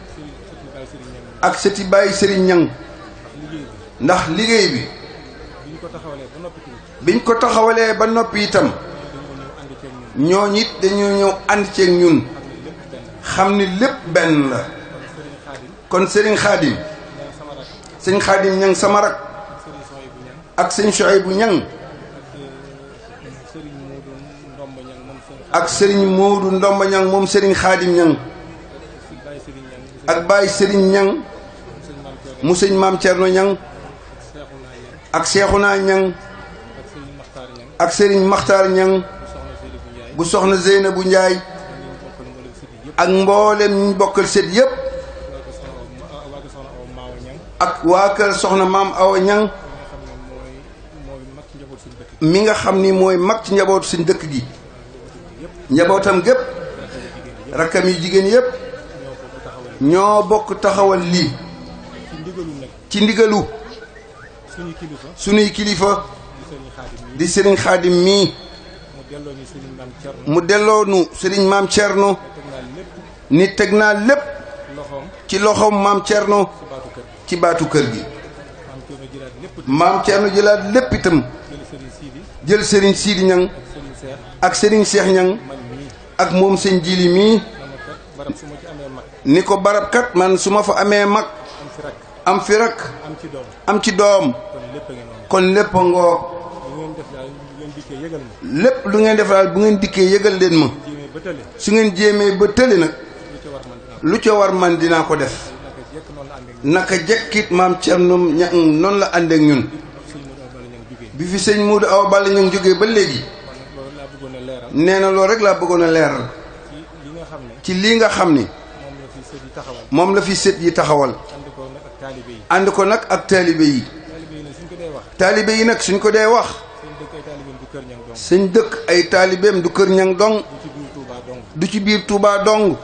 ak sëti Baay Sëriñ Ñang ndax liggéey bi biñ ko taxawalee ba noppi itam ñooñu it dañoo ñëw ànd ceeg ñun xam ni lépp benn la kon sëriñ Xaadim sëñ Xaadim Ñang sama rak ak sëñ Suhaybu Ñang ak sëriñ Moodu Ndomba Ñang moom sëriñ Xaadim Ñang ak Baay Sëriñ Ñang mu sëñ Maam Cerno Ñang ak Seexuna Ñang ak sëriñ Maxtaar Ñang bu soxna Zeynabu Njaay ak mboolem ñu bokkal sët yépp ak waa kër soxna Maam Awa Ñang mi nga xam ni mooy mag ci njabootu suñ dëkk gi njabootam gépp rakkam yi jigéen yépp ñoo bokk taxawal lii ci ndigalu suñuy kilifa di sëriñ Xaadim mii mu delloo nu sëriñ Maam Cerno ni teg naa lépp ci loxoom Maam Cerno ci baatu kër gi Maam Cerno jëlaat lépp itam jël sëriñ Siidi Ñang ak sëriñ Seex Ñang ak moom sëñ Jili mii ni ko barab kat man su ma fa amee mag am fi rak am ci doom kon lépp a ngoog lépp lu ngeen def daal bu ngeen dikkee yëgal leen ma su ngeen jéemee ba tëli nag lu ca war man dinaa ko def naka jekkit Maam Cerno Ñang noonu la àndeek ñun bi fi sëñ Muudu Awa Balla Ñang jógee ba léegi nee na loolu rek laa bëggoon a leeral ci lii nga xam ni moom la fi sët yi taxawal ànd ko nag ak taalibe yi taalibe yi nag suñ ko dee wax suñ dëkk ay taalibeem du kër ñang dong du ci biir Touba dong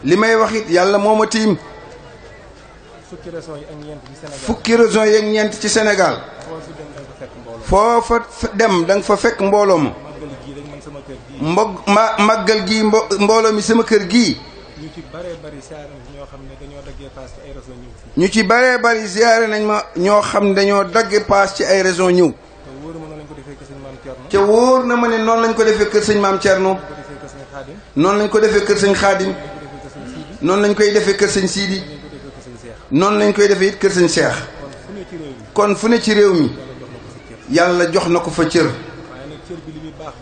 li may wax it yàlla moo ma tiim fukki régions yi ak ñeent ci Sénégal foofa dem da nga fa fekk mbooloo ma màggal gii mbooloo mi sama kër gii ñu ci baree bari ziyaare nañ ma ñoo xam ne dañoo dagge paas ci ay régions ñëw te wóor na ma ne noonu lañ ko defee kër sëñ Maam Cerno noonu lañ ko defee kër sëñ Xaadim noonu lañ koy defee kër sëñ Siidi noonu lañ koy defee it kër sëñ Seex kon fu ne ci réew mi yàlla jox na ko fa cër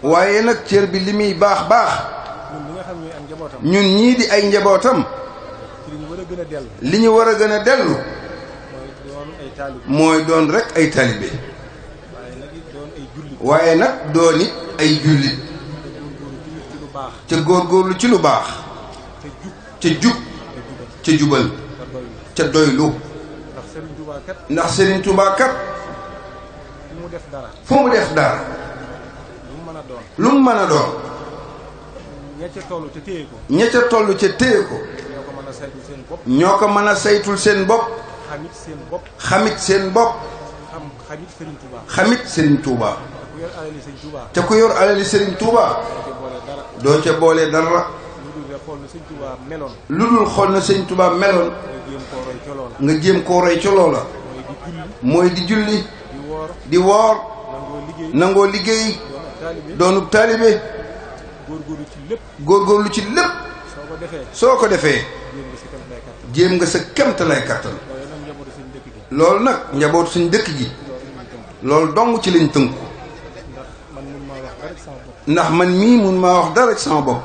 waaye nag cër bi li muy baax baax ñun ñii di ay njabootam li ñu war a gën a dellu mooy doon rek ay taalibe waaye nag doon it ay jullit ca góorgóorlu ci lu baax ca jub ca jubal ca doylu ndax Serigne Touba kat fu mu def dara lu mu mën a doon ña ca toll ca téye ko ñoo ko mën a saytul seen bopp xamit seen bopp xamit Serigne Touba te ku yor alali Serigne Touba doo ca boole dara lu dul xool na Serigne Touba meloon nga jéem koo roy ca loola mooy di julli di woor nangoo liggéey doonub taalibe góorgóorlu ci lépp soo ko defee jéem nga sa kemt lay kattan loolu nag njabootu suñ dëkk gi loolu dong ci lañ tënku ndax man mii mun maa wax dara ci sama bopp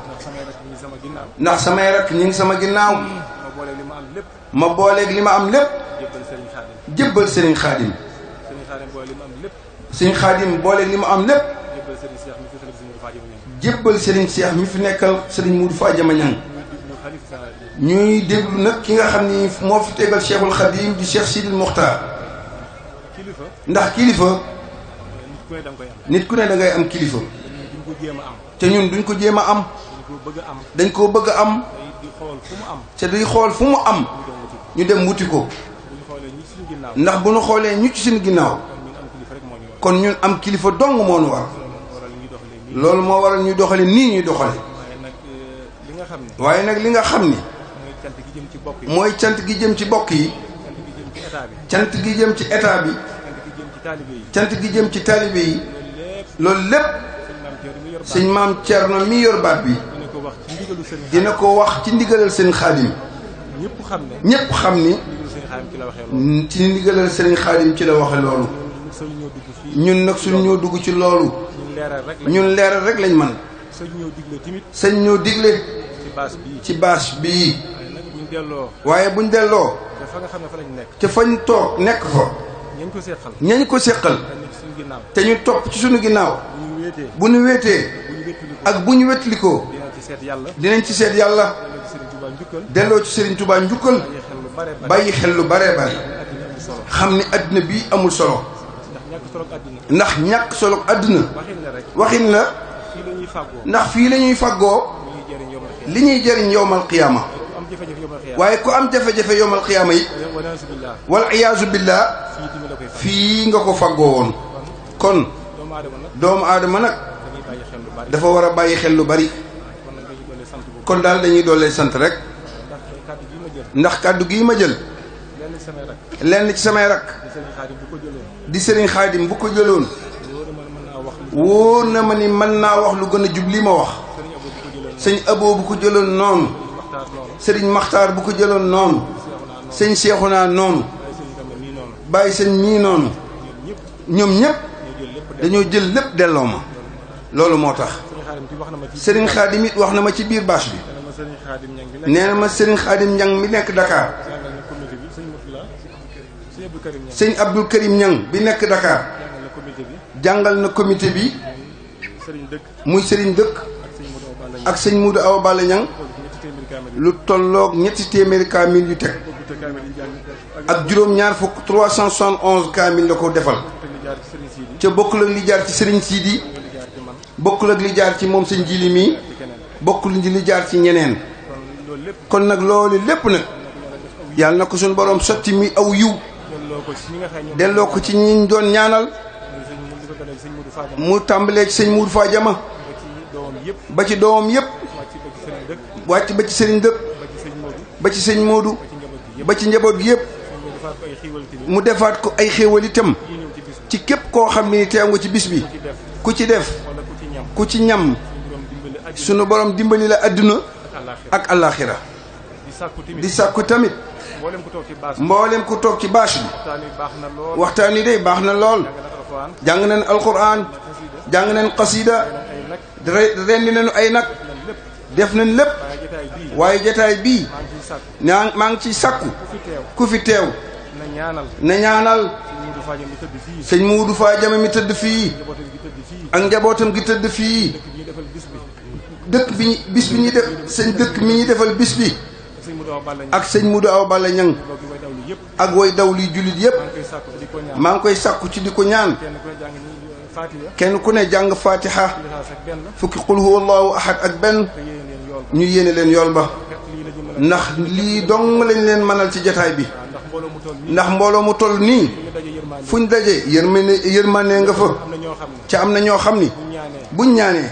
ndax samay rakk ñi ngi sama ginnaaw ma booleeg li ma am lépp jébbal Serigne Khadim Serigne Khadim booleeg li ma am lépp jébbal Serigne Cheikh mi fi nekkal Serigne Modou Fadiama Niang ñuy déglu nag ki nga xam ni moo fi tegal Cheikhul Khadim di Cheikh Sidil Mokhtar ndax kilifa nit ku ne da ngay am kilifa te ñun duñ ko jéem a am dañ koo bëgg a am te duy xool fu mu am ñu dem wuti ko ndax bu ñu xoolee ñu ci suñu ginnaaw kon ñun am kilifa dong moo nu war loolu moo waral ñuy doxale nii ñuy doxale waaye nag li nga xam ni mooy cant gi jëm ci bokk yi cant gi jëm ci état bi cant gi jëm ci taalibe yi loolu lépp sëñ maam Thierno mi yor baat bi dina ko wax ci ndigalal sëñ Xaadim ñépp xam ni ci ndigalal sëñ Xaadim ci la waxe loolu ñun nag suñ ñoo dugg ci loolu ñun leeral rek lañ man sëñ ñoo digle ci bâche bii waaye buñ delloo te fañ toog nekk fa ñañ ko séqal te ñu topp ci suñu ginnaaw bu ñu wéetee ak bu ñu wétlikoo dinañ ci seet yàlla delloo ci Serigne Touba njukkal bàyyi xel lu bare bare xam ni àddina bi amul solo ndax ñàkk solo àddina waxin la ndax fii la ñuy fàggoo li ñuy jëriñ yowmal qiyaama waaye ku am jafe-jafe yowmal qiyaama yi wal iyaazu billah fii nga ko fàggoo woon kon doomu aadama nag dafa war a bàyyi xel lu bari kon daal dañuy doolee sant rek ndax kàddu gii ma jël lenn ci samay rakk di Serigne Khadim bu ko jëloon wóor na ma ni mën naa wax lu gën a jub lii ma wax sëñ Abo bu ko jëloon noonu Serigne Makhtar bu ko jëloon noonu sëñ Cheikhouna noonu bàyyi sëñ mii noonu ñoom ñépp dañoo jël lépp delloo ma loolu moo tax Serigne Khadim it wax na ma ci biir bâche bi nee na ma Serigne Khadim Niang mi nekk Dakar sëñ Abdou Karim Niang bi nekk Dakar jàngal na comité bi muy Serigne dëkk ak sëñ Modou Awa Balla Niang lu tolloog 300 kaamil yu teg ak juróom-ñaar fukk 371 kaamil la ko defal ca bokkul ak li jaar ci Serigne Sidi bokkul ak li jaar ci moom sëñ Jili mii bokkul li jaar ci ñeneen kon nag loolu lépp nag yàlla na ko suñu borom sotti mi aw yiw delloo ko ci ñi doon ñaanal mu tàmbalee ci sëñ Modou Fadiama ba ci doomam yépp wàcc ba ci sëriñ dëkk ba ci sëñ Modou ba ci njaboot gi yépp mu defaat ko ay xéewal itam ci képp koo xam ne teew nga ci bis bi ku ci def ku ci ñam sunu borom dimbali la adduna ak alaxira di sàkku tamit mboolem ku toog ci bâche bi waxtaan wi day baax na lool jàng nañ alquran jàng nañ xasida rendi nañu ay nag def nañ lépp waaye jataay bii maa ngi ciy sàkku ku fi teew ne ñaanal sëñ Muudu Faa Jame mi tëdd fii ak njabootam gi tëdd fii dëkk bi bis bi ñuy def sëñ dëkk mi ñuy defal bis bi ak sëñ Muudu Awa Balla ñang ak way daw li jullit yépp maa ngi koy sàkku ci di ko ñaan kenn ku ne jàng fatiha fukki qul huwa allahu ahad ak benn ñu yéene leen yool ba ndax lii dong lañ leen mënal ci jataay bi ndax mbooloo mu toll nii fuñ daje yërmande nga fa ca am na ñoo xam ni buñ ñaanee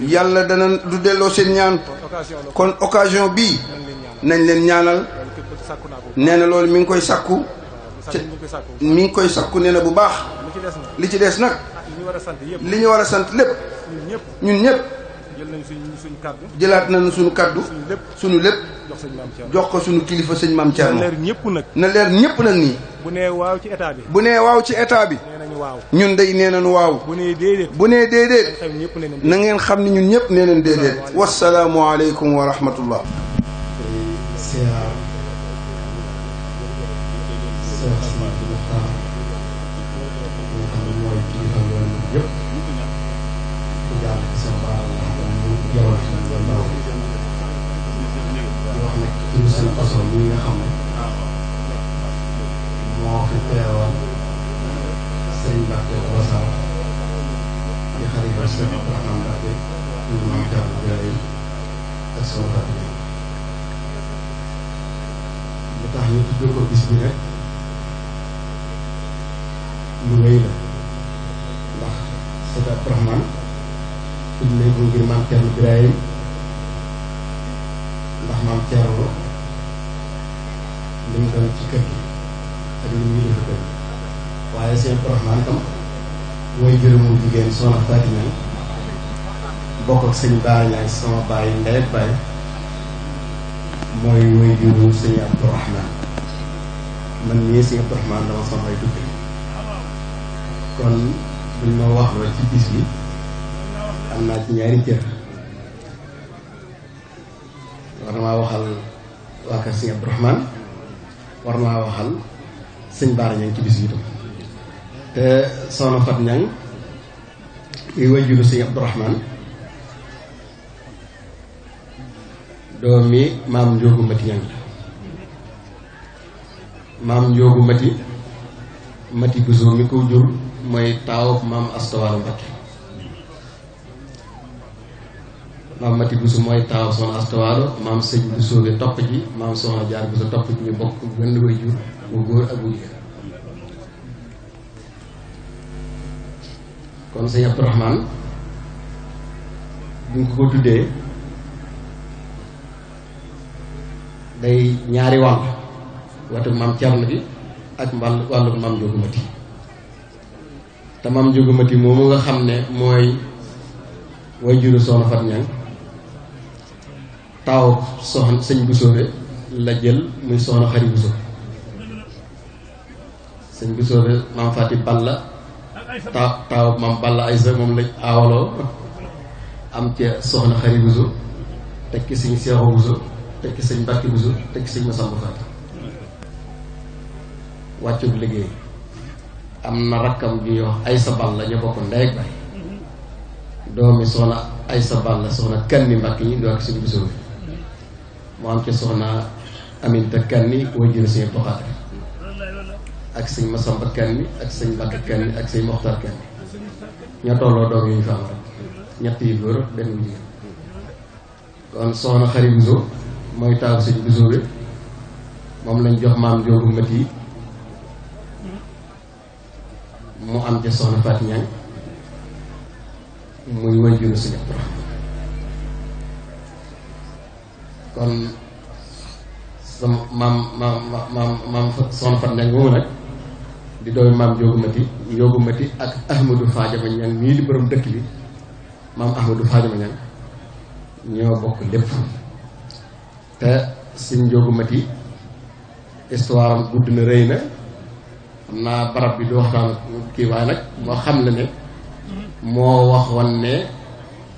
yàlla dana du delloo seen ñaan kon occasion bii nañ leen ñaanal nee na loolu mi ngi koy sàkku mi ngi koy sàkku nee na bu baax li ci des nag li ñu war a sant lépp ñun ñëpp jëlaat nañu suñu kaddu suñu lépp jox ko suñu kilifa sëñ Maam Thierno na leer ñëpp nag nii bu nee waaw ci état bi bu nee waaw ci état bi ñun day nee nañu waaw bu nee déedéet na ngeen xam ni ñun ñëpp nee nañ déedéet wasalaamu aleykum wa rahmatullah ñi nga xam ne moo fi teewal sëriñ Mbacke Wassar di xalifa Cheikh Abdourahmane Mbacke ñu Maam Thierno Birahim ak sama Fatou lu tax ñu tudd ko bis bi rek lu rëy la ndax Cheikh Abdourahmane tudd nañ ko ngir Maam Thierno Birahim ndax Maam Thierno li mu doon ci kër gi ak li muy def kër gi waaye seen Abdourahmane tam mooy jërëmu jigéen soxna Fatima bokk ak sëñ Baara Ñaay sama baay ndey ak baay mooy woy juru sëñ Abdourahmane man mii sëñ Abdourahmane dama sama ay dugg kon buñ ma wax la ci bis bi am naa ci ñaari cër war na maa waxal waa kër sëñ Abdourahmane war naa waxal sëñ Baara Ñang ci bis yi itam te soxna Fat Ñang muy wajuru sëñ Abdourahmane doomi maam Njoogu Mati Ñang la maam Njoogu Mati Buso mi ko jur mooy taaw maam Astawaalo Mbakke maam Mati Buso mooy taaw soxna Astawaalo maam sëñ Buso bi topp ji maam soxna Jaar Buso topp ji ñu bokk benn way jur bu góor ak bu jigéen kon sëñ Abdourahmane bu ñu ko tuddee day ñaari wàll watu maam Thierno bi ak wàllu maam Njoogu Mati te maam Njoogu Mati moomu nga xam ne mooy way juru soxna Fat Ñang taaw soxna sëñ Busoobe la jël muy soxna Xari Buso sëñ Busoobe maam Fati Balla taaw maam Balla Aysa moom lañ aawaloo am ca soxna Xari Buso tekki sëñ Seexu Buso tekki sëñ Mbàkke Buso tekki sëñ Masamba Faati wàccub liggéey am na rakkam ju ñuy wax Aysa Balla ñu bokk ndey ak baay doomi soxna Aysa Balla soxna Kanni Mbàkke ñi doo ak sëñ Buso bi mu am ca soxna Aminta Kanni wajur sëñ Abdu Xaadir ak sëñ Masamba Kanni ak sëñ Mbàkke Kanni ak sëñ Moxtar Kanni ña tolloo doom yu ñu fa am rek ñett yi góor benn wu jigéen kon soxna Xari Buso mooy taaw sëñ Buso bi moom lañ jox maam Njoogu Mati mu am ca soxna Faati Ñang muy wajuru sëñ Abdourahmane kon sama maam soxna Faati Ñang moomu nag di doomi maam Njoogu Mati ak Ahmadou Fadiama Ñang mii di borom dëkk bi maam Ahmadou Fadiama Ñang ñoo bokk lépp te sëñ Njoogu Mati histoire am gudd na rëy na xam naa barab bi du waxtaan kii waaye nag moo xam la ne moo wax wan ne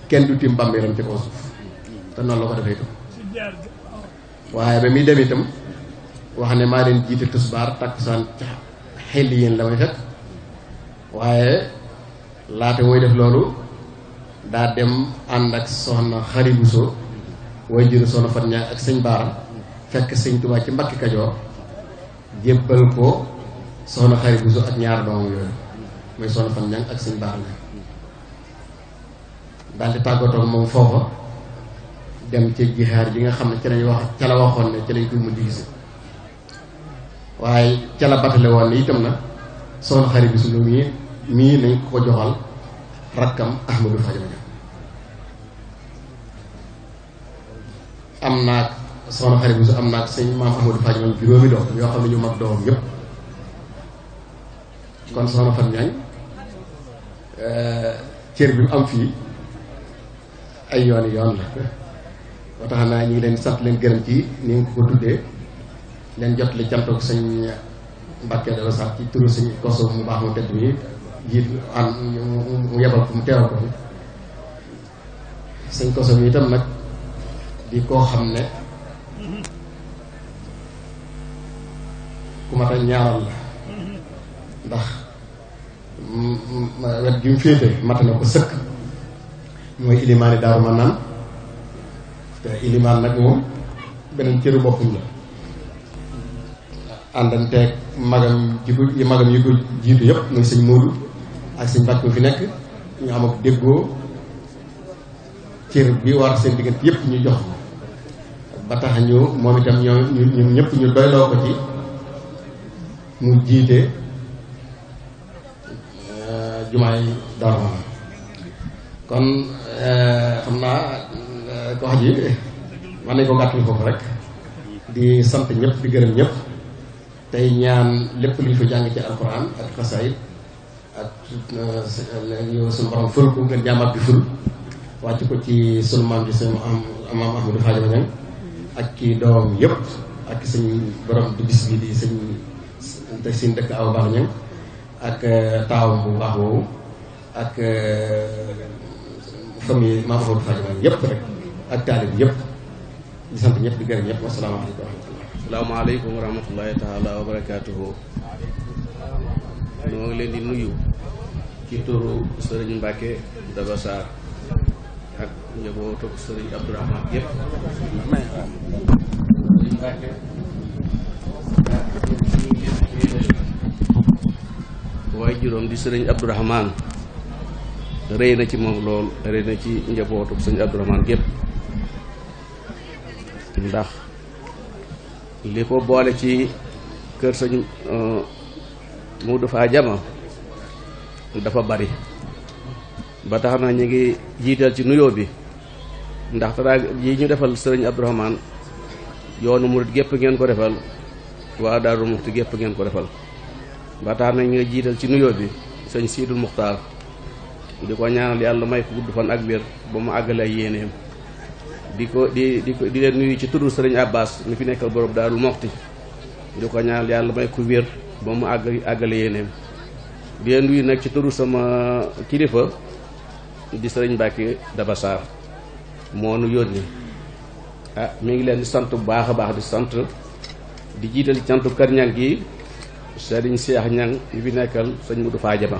kenn du tim bàmmeelam ci kaw suuf te noonu la ko defee itam waaye ba muy dem itam wax ne maa leen jiite tisbaar takkusaan ca xel yéen la may fekk waaye laata muy def loolu daa dem ànd ak soxna Xari Buso way juru soxna Fat Ñaŋ ak sëñ Baara fekk sëñ Tuubaa ci Mbàkke Kajoor jébbal ko soxna Xari Buso ak ñaar doomam yooyu muy soxna Fat Ñaŋ ak sëñ Baara Ñaŋ daal di tàggatoo moom foofa dem ci jihaar ji nga xam ne ci lañ wax ca la waxoon ne ci lañ koy mujj gis waaye ca la batale woon ne itam na soxna Xari Buso lu mii nañ ko joxal rakkam Ahmadou Fadiama Ñaŋ am naag soxna Xari Buso am naag sëñ maam Ahmadou Fadiama Ñaŋ juróomi doom yoo xam ne ñu mag doomam yëpp kon soxna Fat Ñaŋ cër bi mu am fii ay yoon la ba tax naa ñu ngi leen sant leen gërëm ci ni nga ko tuddee leen jot li cantoog sëñ Mbàkke dala sax ci turu sëñ Koso mu baax mu tedd mi jiit an mu yebal ko mu teewal ko fi sëñ Koso mi itam nag di koo xam ne ku mat a ñaaral la ndax wet gi mu féete mat na ko sëkk mooy ilimaani Daaru Manaan te ilimaan nag moom beneen cëru boppam la àndanteeg magam yi ko jiitu yëpp muy sëñ Moodu ak sëñ Mbàkke fi nekk ñu am ak déggoo cër bi war seen diggante yëpp ñu jox ba tax ñu moom itam ñun ñëpp ñu doyloo ko ci mu jiite jumaay Daaru Manaan kon xam naa ko wax ji man nañ ko gàttal foofu rek di sant ñëpp di gërëm ñëpp tey ñaan lépp lu ñu fa jàng ci alxuraan ak xasaayid ak yow suñu borom ful ko ngeen jàmmat bi ful wàcc ko ci sunu maam ji seen maam Ahmadou Fadiama Ñaŋ ak ci doom yëpp ak sëñ borom di bis bi di sëñ dëkk Awa Balla Ñaŋ ak taawam bu baax boobu ak famille maam Ahmadou Fadiama Ñaŋ yëpp rek ak taalib yëpp di sant ñëpp di gërëm ñëpp wasalaamaaleykum wa rahmatullah. asalaamaaleykum wa rahmatullahi taala wa barakaatuhu. ñoo ngi leen di nuyu ci turu sëriñ Mbàkke Daba Sarr ak njabootu sëriñ Abdourahmane yëpp. waaye juróom di sëriñ Abdourahmane rëy na ci moom lool rëy na ci njabootu sëriñ Abdourahmane yëpp ndax li ko boole ci kër sëñ Modou Fadiama dafa bari ba tax na ñu ngi jiital ci nuyoo bi ndax tara yi ñu defal sëriñ Abdourahmane yoonu murit gépp ngeen ko defal waa Daaru Muxti gépp ngeen ko defal ba tax na ñu ngi jiital ci nuyoo bi sëñ Siidul Muxtaar di ko ñaanal yàlla may ko gudd fan ak wér ba mu àggale ay yéeneem di leen nuyu ci turu sëriñ Abbas mi fi nekkal borom Daaru Muxti di ko ñaanal yàlla may ko wér ba mu àggale yéeneem di leen nuyu nag ci turu sama kilifa di sëriñ Mbàkke Daba Sarr moo nu yónni mi ngi leen di sant bu baax a baax di sant di jiital ci cantu Kër Ñaŋ gi sëriñ Seex Ñaŋ mi fi nekkal sëñ Modou Fadiama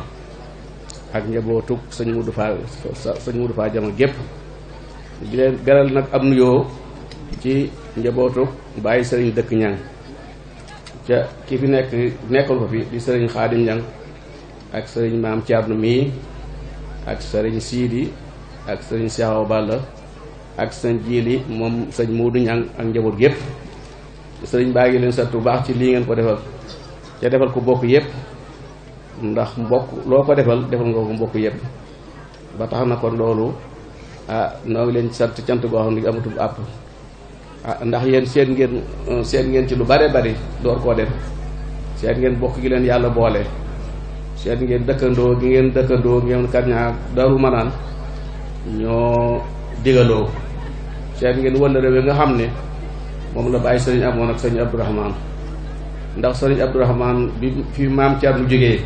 ak njabootug sëñ Modou Fadiama gépp di leen beral nag am nuyoo ci njabootu bàyyi sëriñ dëkk Ñaŋ ca ki fi nekkal ko fi di sëriñ Xaadim Ñaŋ ak sëriñ maam Thierno mii ak sëriñ Siidi ak sëriñ Cheikh Awa Balla ak sëñ Jiili moom sëñ Moodu Ñaŋ ak njaboot yépp sëriñ baa ngi leen sant bu baax ci lii ngeen ko defal ca defal ko bokk yépp ndax mbokk loo ko defal nga ko mbokk yépp ba tax na kon loolu noo ngi leen sant cant goo xam ne amatul àpp ndax yéen seen ngeen ci lu bare bari door koo def seen ngeen bokk gi leen yàlla boole seen ngeen dëkkandoo gi ngeen dëkkandoo ngeen Kër Ñaŋ Daaru Manaan ñoo digaloo seen ngeen wëllëre wi nga xam ne moom la bàyyi sëriñ amoon ak sëriñ Abdourahmane ndax sëriñ Abdourahmane bi fi maam Thierno jógee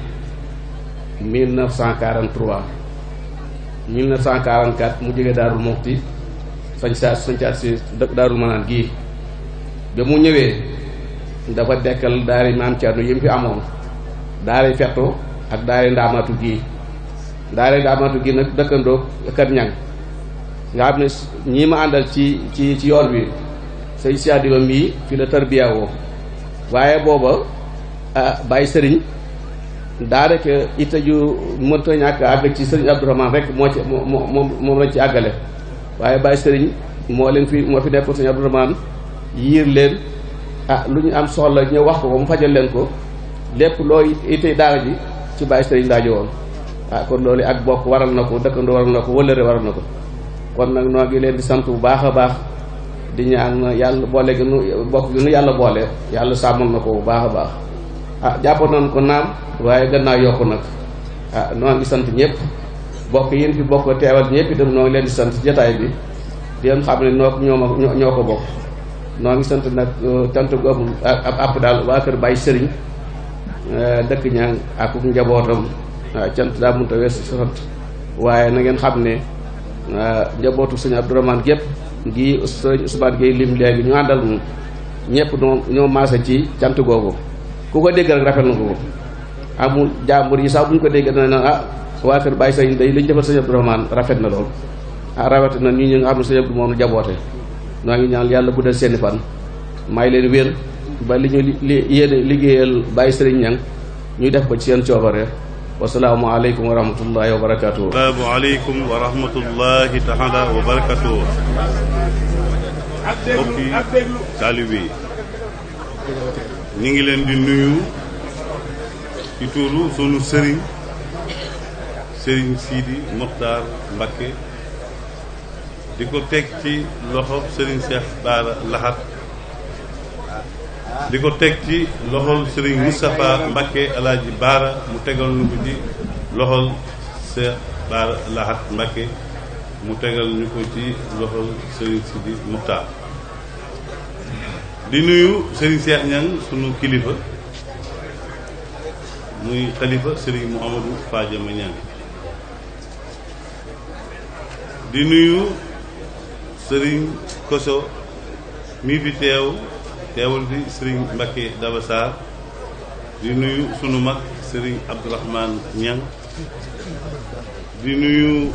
1943 1944 mu jógee Daaru Muxti sañcaat si dëkk Daaru Manaan gii ba mu ñëwee dafa dekkal daari maam Thierno yi mu fi amoon daari fetto ak daari ndaamaatu gii daari ndaamaatu gii nag dëkkandoo kër ñang nga xam ne ñii ma àndal ci yoon bi sëñ Cheikh Diba mii fi la tarbiya woo waaye booba bàyyi sëriñ daanaka itta ju mënta ñàkk àgg ci sëriñ Abdourahmane rek moom lañ ci àggale waaye bàyyi sëriñ moo fi nekkoon sëriñ Abdourahmane yiir leen lu ñu am soxla ñëw wax ko mu fajal leen ko lépp looy ittey daara ji ci bàyyi sëriñ laa jowoon kon loolu ak bokk waral na ko dëkkandoo waral na ko wëllëre waral na ko kon nag noo ngi leen di sant bu baax a baax di ñaan yàlla boole gi nu bokk gi nu yàlla boole yàlla sàmmal na ko bu baax a baax jàppoon nañ ko naam waaye gannaaw yokku nag noo ngi sant ñëpp bokk yéen fi bokk teewal ñëpp itam noo ngi leen di sant jataay bi di leen xam ne ñoo ko bokk noo ngi sant nag tant googu ab àpp daal waa kër Baye Sëriñ dëkk ñang ak njabootam cant daa mënta weesu sant waaye na ngeen xam ne njabootu sëñ Abdourahmane gépp gi sëñ Ousmane Gueye lim léegi ñu àndal mu ñëpp ñoo maase ci cant googu ku ko dégg rek rafet na ko amul jàmbur yi sax bu ñu ko dégg dana ne waa kër Baye Sëriñ day li ñu defal sëñ Abdourahmane rafet na lool rawet na ñi nga xam ne sëñ Abdou moom jaboote noo ngi ñaan yàlla guddal seeni fan may leen wér ba li ñu yéene liggéeyal Baye Sëriñ ñang ñu def ko ci seen coobare wasalaamu aleykum wa rahmatullahi wa barakatuh. salaamu aleykum wa rahmatullahi taala wa barakatuh. mbokki taalibe yi ñu ngi leen di nuyu ci tuuru sunu sëriñ Sidi Mokhtar Mbacké di ko teg ci loxo sëriñ Cheikh Bara Lahat di ko teg ci loxol sëriñ Moustapha Mbacké Alaaji Baara mu tegal ñu ko ci loxol Cheikh Bara Lahat Mbacké mu tegal ñu ko ci loxol sëriñ Sidi Mokhtar di nuyu sëriñ Cheikh Niang sunu kilifa muy xalifa sëriñ Mouhamadou Fadiama Niang di nuyu sëriñ Koso mii fi teewal fi sëriñ Mbacké Daba Sarr di nuyu sunu mag sëriñ Abdourahmane Niang di nuyu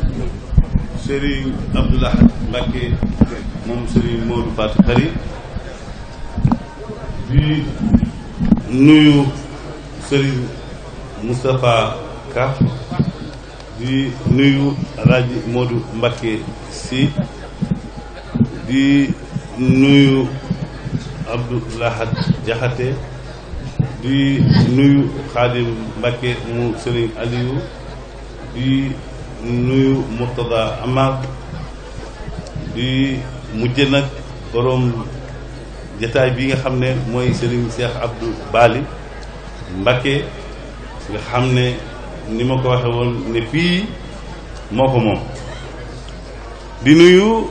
sëriñ Abdoulaye Mbacké moom sëriñ Modou Fatou Khari di nuyu sëriñ Moustapha Ka di nuyu Alaaji Modou Mbacké Sy di nuyu Abdou Lahad Jaxate di nuyu Xaadim Mbacké mu Sëriñ Aliou di nuyu Murtada Amar di mujj nag borom jataay bi nga xam ne mooy Sëriñ Cheikh Abdou Bali Mbacké nga xam ne ni ma ko waxe woon ne fii moo ko moom di nuyu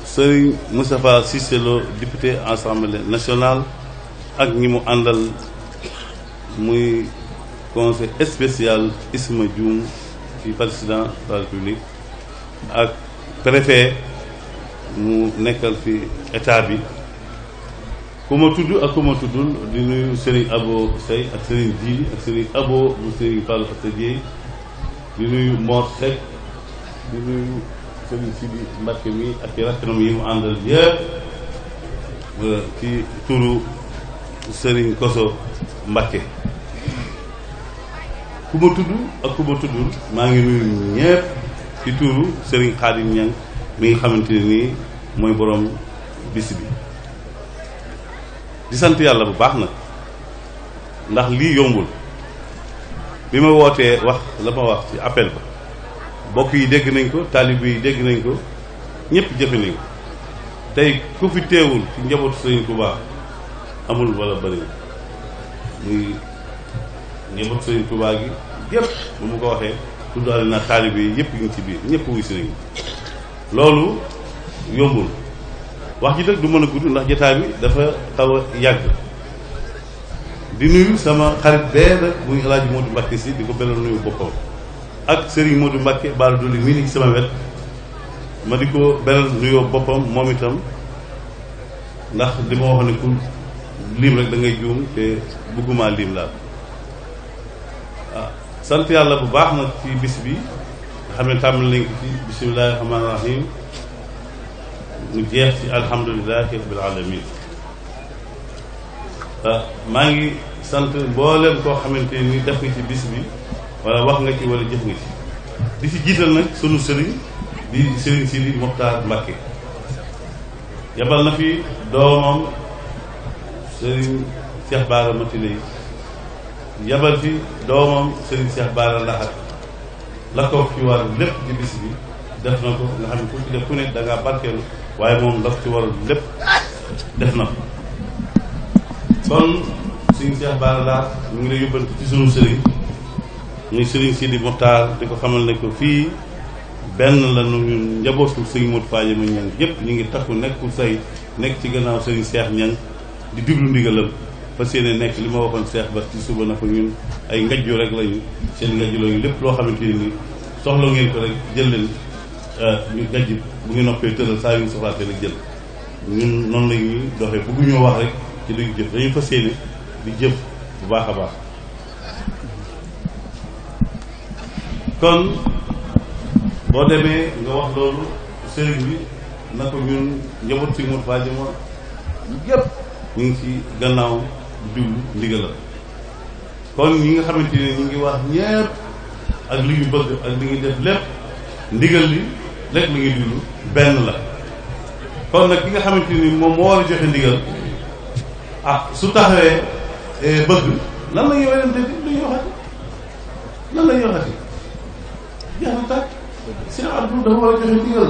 Sëriñ Moustapha Cissé Lo député Assemblée nationale ak ñi mu àndal muy conseil spécial Isma Dioum ci président de la République ak préfet mu nekkal fi état bi ku ma tudd ak ku ma tuddul di nuyu Serigne Abo Sey ak Serigne Djili ak Serigne Abo mu Serigne Fallou Fattadieye di nuyu Mor Seck di nuyu Serigne Sidi Mbacké mi ak ci rakkanam yi mu àndal yëpp ci turu Serigne Koso Mbacké ku ma tudd ak ku ma tuddul maa ngi nuyu ñëpp ci turu Serigne Khadim Niang mi nga xamante ne nii mooy borom bis bi di sant yàlla bu baax nag ndax lii yombul bi ma wootee wax la ma wax ci appel ba bokk yi dégg nañ ko taalibe yi dégg nañ ko ñëpp jëfe nañ ko tey ku fi teewul ci njabootu Sëriñ Tuubaa amul wala bëri muy njabootu Sëriñ Tuubaa gi yëpp bu mu ko waxee tuddaale na taalibe yi yëpp ngi ci biir ñëpp wuy si nañ loolu yombul wax ji nag du mën a gudd ndax jotaay bi dafa xaw a yàgg di nuyu sama xarit bee nag muy El Hadj Modou Mbacké Sy di ko beral nuyu boppam ak Serigne Modou Mbacké Bara Dolly mii ni ci sama wet ma di ko beral nuyoo boppam moom itam ndax li ma wax ne ku lim rek da ngay juum te bëgguma lim daal sant yàlla bu baax nag ci bis bi nga xam ne tàmbali nañ ko ci bismillahi rahmaani rahim mu jeex ci alhamdulilahi rabbil alamin maa ngi sant mbooleem koo xamante ni def nga ci bis bi wala wax nga ci wala jëf nga ci di ci jiital nag sunu sëriñ di sëriñ Sidi Mokhtar Mbacké yabal na fi doomam sëriñ Cheikh Bara Matiley yabal fi doomam sëriñ Cheikh Bara Lahat la ko ci war lépp ci bis bi def na ko nga xam ne ku ci def ku ne da ngaa barkeelu waaye moom la ko ci war lépp def na ko kon sëriñ Cheikh Bara Lahat mu ngi lay yóbbante ci sunu sëriñ muy sëriñ Sidi Mokhtar di ko xamal ne ko fii benn la nu ñun njabootu sëriñ Modou Fadiama Niang yëpp ñu ngi takku nekkul say nekk ci gannaaw sëriñ Cheikh Niang di diglu ndigalam fas yéene nekk li ma waxoon Cheikh ba ci suba na ko ñun ay ngajju rek lañu seen ngajju lañu lépp loo xamante ni soxla ngeen ko rek jël leen ñu gajj bu ngi noppee tëral saa yu ñu soxlaatee rek jël ñun noonu la ñuy doxee bëgguñoo wax rek ci li ñu jëf dañuy fas yéene di jëf bu baax a baax kon boo demee nga wax loolu sëriñ bi na ko ñun njaboot si Modou Fadiama yëpp ñu ngi ci gannaaw jublu ndigal la kon ñi nga xamante ne ñu ngi wax ñëpp ak li ñu bëgg ak li ñuy def lépp ndigal li lekk li ñuy duglu benn la kon nag ki nga xamante ni moom moo war a joxe ndigal su taxawee bëgg lan la ñuy werante di lu ñuy waxati lan la ñuy waxati jeex na tàkk si Abdou dafa war a joxe ndigal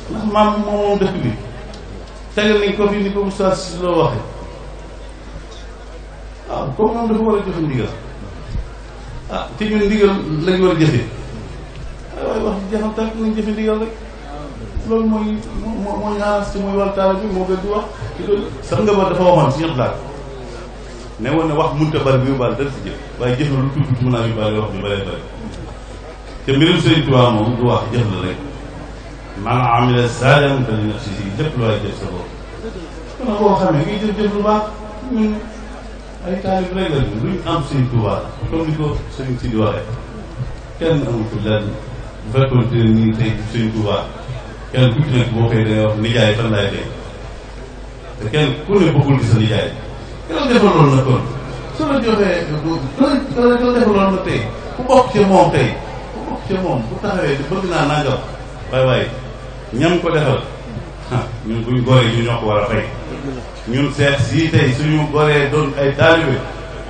ndax maam moom dëkk bi tegal nañ ko fi ni ko Oustaz si loo waxe comme moom dafa war a joxe ndigal te ñun ndigal lañ war a jëfee waaye wax ji jeexam tàkk nañ jëfe ndigal rek loolu mooy ñaanas ci mooy wàllu taala bi moo gën di wax ci loolu sax nga ba dafa waxoon si ñëpp laaj ne woon ne wax munta bari bi yóbbaale dara si jëf waaye jëf na lu tuuti mën naa yóbbaale wax ñu bëree bëri te mbirum Sëriñ Tuubaa moom du wax jëf la rek man amila saalihan fali nafsihi lépp lu waay jëf sa bopp kon nag boo xamee ngay jëf lu baax ñun ay taalib rek la ñu luñ am Sëriñ Tuubaa comme ni ko Sëriñ si di waxee kenn amul ko lenn bu fekkoon te ni tey Sëriñ Tuubaa kenn ku ci nekk boo koy dangay wax nijaay fan laay tey te kenn ku ne bëggul di sa nijaay kenn defaloon na kon soo la joxee ko defaloon na tey ku bokk ci moom tey ci moom bu taxawee di bëgg naa nangam waaye ñam ko defal ñun buñ goree ñu ñoo ko war a fay ñun seet sii tey suñu goree doon ay taalibe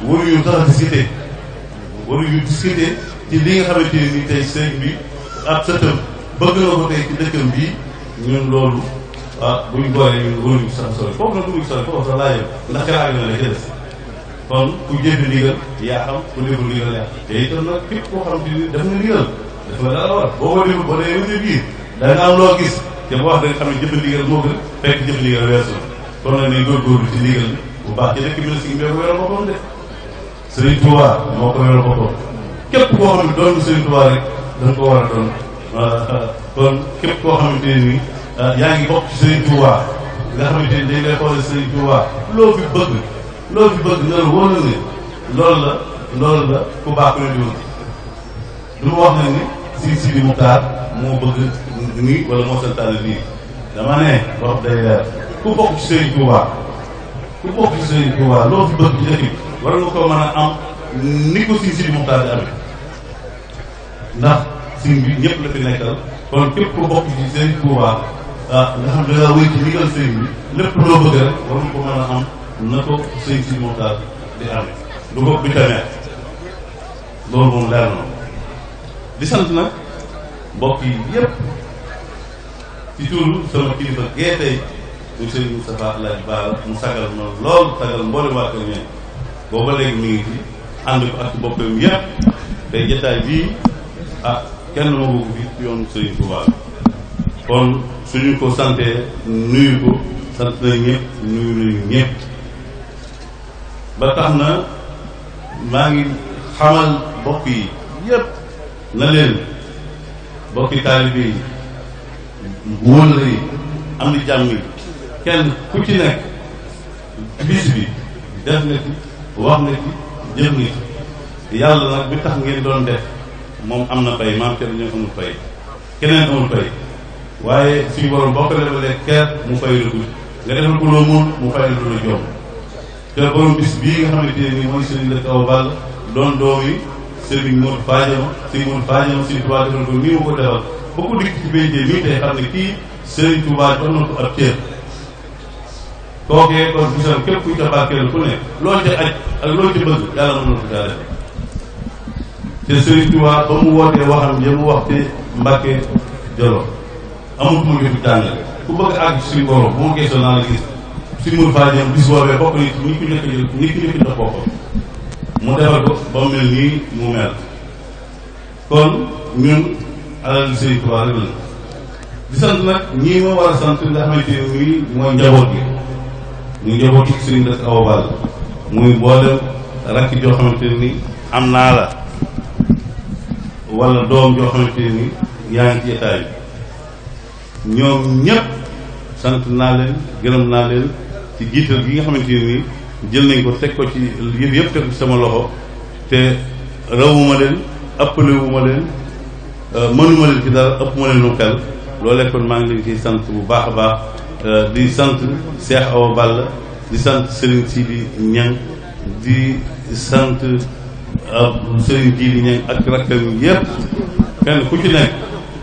waruñu tax a discuter waruñu discuter ci li nga xamante ni tey sëñ bi ab sëtëm bëgg na ko tey ci dëkkam bii ñun loolu buñ goree ñun waruñu sax sori foofu nag duñu sori foofu sax laa yem ndax karaag na la jëles kon ku jëfe ndigal yaa xam ku deful ndigal yaa te itam nag képp koo xam te ni def nga ndigal dafa dara war boo ko deful ba dee wënde biir da nga am loo gis te bu wax da nga xam ne jëfe ndigal moo gën fekk jëfe ndigal weesu kon nag nañ góorgóorlu ci ndigal bu baax ci dëkk bi la si mbee ko weral boppam de Sëriñ Tuubaa moo ko weral boppam képp koo xam ne doon Sëriñ Tuubaa rek da nga ko war a doon kon képp koo xamante ne ni yaa ngi bokk ci Sëriñ Tuubaa nga xamante ni dañ lay xoole Sëriñ Tuubaa loo fi bëgg na la wóor na ne loolu la ku baax ku ne di wër du ma wax nag ni Sidi Mokhtar moo bëgg nii wala moo santaane lii dama ne wax day leer ku bokk ci Sëriñ Tuubaa loo fi bëgg ci dëkk bi war nga ko mën a am ni ko Sidi Mokhtar di amee ndax sëriñ bi ñëpp la fi nekkal kon képp ku bokk ci Sëriñ Tuubaa nga xam ne da ngaa wéy ci ndigal sëriñ bi lépp loo bëgg rek war nga ko mën a am na ko Sidi Mokhtar di amee du ko bi tamit loolu moom leer na di sant nag mbokk yi yëpp ci turu sama kilifa gee tey muy Sëriñ Moustapha Alaaji Baara mu sagal ma lool sagal mboolem waa kër ñoom booba léegi mi ngi ci ànd ko ak boppam yëpp tey jotaay bii kenn ma bëgg fi yoonu Sëriñ Tuubaa kon suñu ko santee nuyu ko sant na ñëpp nuyu nañu ñëpp ba tax na maa ngi xamal mbokk yi yëpp na leen mbokki taalibe yi wóllëre yi am di jàmm yi kenn ku ci nekk bis bi def nga ci wax nga ci jëf nga ci yàlla nag bi tax ngeen doon def moom am na pay maam Thierno ñoo amul pay keneen amul pay waaye suñu borom boo ko defalee keer mu fay la guddi nga defal ko loo mun mu fay la lu joom te borom bis bii nga xamante ne nii mooy sëriñ Dëkk Awa Balla doon doomi sëriñ Modou Fadiama sëriñ Modou Fadiama sëriñ Touba defal ko nii mu ko defal ba ko dikk ci béytee mii tey xam ne kii sëriñ Touba jox na ko ab cër kookee kon bisam képp kuy ca barkeel ku ne loo ca aj ak loo ca bëgg yàlla mën na ko caa def te sëriñ Touba ba mu wootee waxam ja mu wax ci Mbàkke Jolof amul ku mu jotu jàngale ku bëgg àgg ci suñu borom bu ma geesoo naa la gis si Modou Fadiama bis boobee bokk ni ñi ko njëkk a jël ñi ko njëkk a jox boppam mu defal ko ba mu mel nii mu mel kon ñun alal Sëriñ Tuubaa rek la di sant nag ñii ma war a sant nga xamante ne nii mooy njaboot gi muy njaboot gi Sëriñ Dëkk Awa Balla muy mboolem rakki joo xamante ne nii am naa la wala doom joo xamante ne nii yaa ngi ci état bi ñoom ñëpp sant naa leen gërëm naa leen ci jiital gi nga xamante ne nii jël nañ ko teg ko ci yëpp teg ko ci sama loxo te rawuma leen ëppalewuma leen mënuma leen ci dara ëpp ma leen lu xel loolee kon maa ngi leen ciy sant bu baax a baax di sant Cheikh Awa Balla di sant Serigne Sidi Niang di sant Serigne Djili Niang ak rakkam yëpp kenn ku ci nekk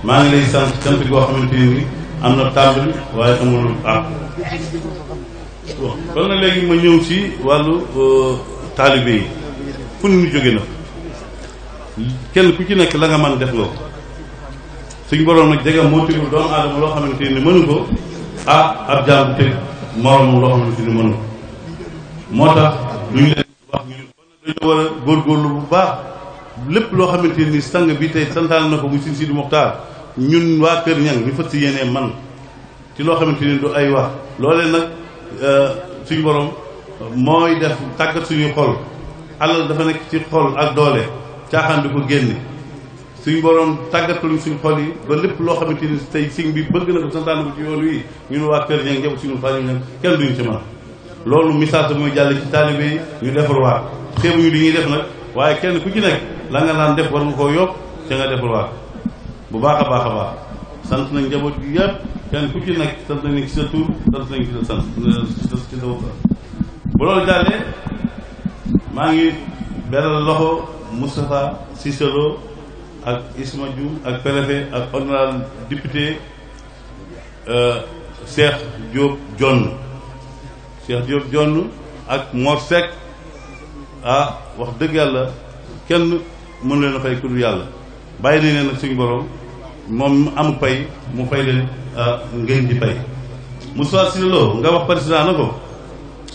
maa ngi lay sant sant goo xamante ne ni am na tàmbali waaye amul àpp kon nag léegi ma ñëw ci wàllu taalibe yi fu ñu jóge na kenn ku ci nekk la nga man def nga ko suñ boroom nag jega moo tegul doomu aadama loo xamante ni mënu ko ab jaam teg moroomam loo xamante ni mënu ko moo tax duñu leen wax ñu dañoo war a góorgóorlu bu baax lépp loo xamante ni sang bi tey santaan na ko muy Sëriñ Sidi Mokhtar ñun waa Kër Ñang ñu fas ci yéenee man ci loo xamante ni du ay wax loolee nag suñu borom mooy def tàggat suñuy xol alal dafa nekk ci xol ak doole caaxaan di ko génne suñu borom tàggatuñ suñu xol yi ba lépp loo xamante ni tey sëñ bi bëgg na ko santaan ko ci yoon wi ñun waa Kër Ñang njaboot suñu faa ñu kenn duñu ci man loolu message mooy jàll ci taalibe yi ñu defarwaat xeebuñu li ñuy def nag waaye kenn ku ci nekk la nga daan def war nga koo yokk ca nga defarwaat bu baax a baax a baax sant nañ njaboot gi yëpp kenn ku ci nekk sant nañ ci sa tur sant nañ ci sa sant ci sa wutal bu loolu jàllee maa ngi beral loxo Moustapha Cissé Lo ak Isma Dioum ak préfet ak honorable député Cheikh Diop Jonn ak Mor Seck wax dëgg yàlla kenn mënu leen a fay ku dul yàlla bàyyi nañ leen nag suñu borom moom am pay mu fay leen ngeen di pay Moustapha Cissé Lo nga wax président na ko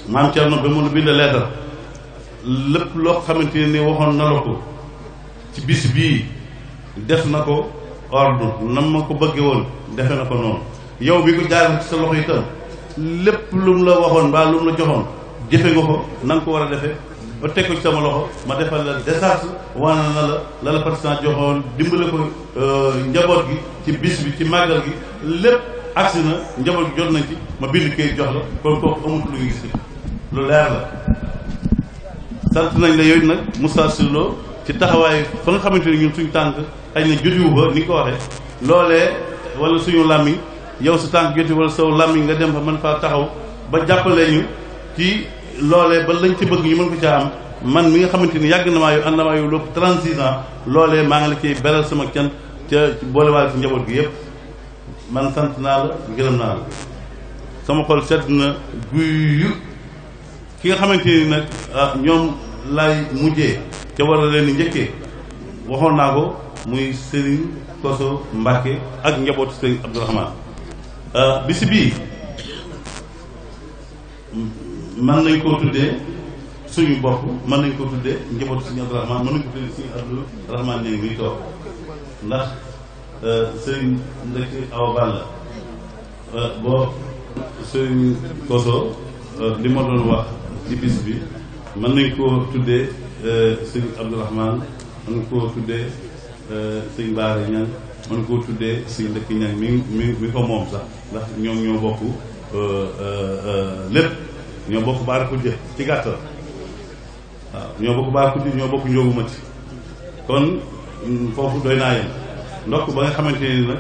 maam Thierno ba mun a bind leetar lépp loo xamante ne waxoon na la ko ci bis bii def na ko ordre na ma ko bëggee woon defe na ko noonu yow bi ko jaar ci sa loxo itam lépp lu mu la waxoon mbaa lu mu la joxoon jëfe nga ko na nga ko war a defee ba teg ko ci sama loxo ma defal la décharge wane na la la président joxoon dimbale ko njaboot gi ci bis bi ci màggal gi lépp agsi na njaboot gi jot nañ ci ma bind kayit jox la kon kooku amut lu gis lu leer la sant nañ la yooyu nag Moussa Silo ci taxawaay fa nga xamante ni ñun suñu tànk xëy na jotiwu ba ni nga ko waxee loolee wala suñu làmmiñ yow sa tànk joti wala saw làmmiñ nga dem fa mën faa taxaw ba jàppale ñu ci loolee ba lañ ci bëgg ñu mën ko caa am man mi nga xamante ni yàgg na maa yow ànd na maa yow lépp 36 ans loolee maa ngi la ciy beral sama cant ca boolewaale ci njaboot gi yëpp man sant naa la gërëm naa la sama xol sedd na guyu ki nga xamante ni nag ñoom lay mujjee ca war a leen di njëkkee waxoon naa ko muy Serigne Koso Mbacke ak njabootu Serigne Abdourahmane bisi bii mën nañ koo tuddee suñu bopp mën nañ koo tuddee njabootu Serigne Abdourahmane mën nañ ko tuddee Serigne Abdourahmane ñi ngi toog ndax Serigne Ndëkk Awa Balla boo Serigne Koso li ma doon wax ci bis bi mën nañ koo tuddee Serigne Abdourahmane mën nañ koo tuddee Serigne Baara Ñang mën koo tuddee Serigne Ndëkk Ñang mi ko moom sax ndax ñoom ñoo bokk lépp ñoo bokk baara ko jëf ci gàttal waaw ñoo bokk Bakouti ñoo bokk Njóogu Mati kon foofu doy naa yem ndokk ba nga xamante ni nag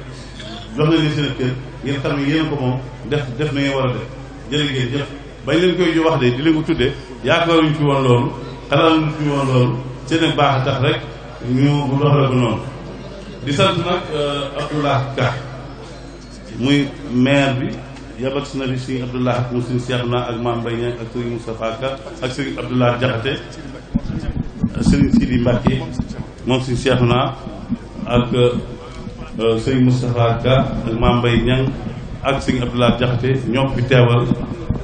jox na leen seen kër ngeen xam ne yéen ko moom def na ngeen war a def jërë ngeen jëf bañ leen koy wax de di leen ko tuddee yaakaaruñu fi woon loolu xalaaluñu fi woon loolu seen baax a tax rek ñu doxale ko noonu di sant nag Abdoulaye Ka muy maire bi yabal si na fi sëriñ Abdoulaye mu sëriñ Cheikhouna ak Mame Mbaye Niang ak sëriñ Moustapha Ka ak sëriñ Abdoulaye Diakhaté sëriñ Sidi Mbacke moom sëriñ Cheikhouna ak sëriñ Moustapha Ka ak Mame Mbaye Niang ak sëriñ Abdoulaye Diakhaté ñoo fi teewal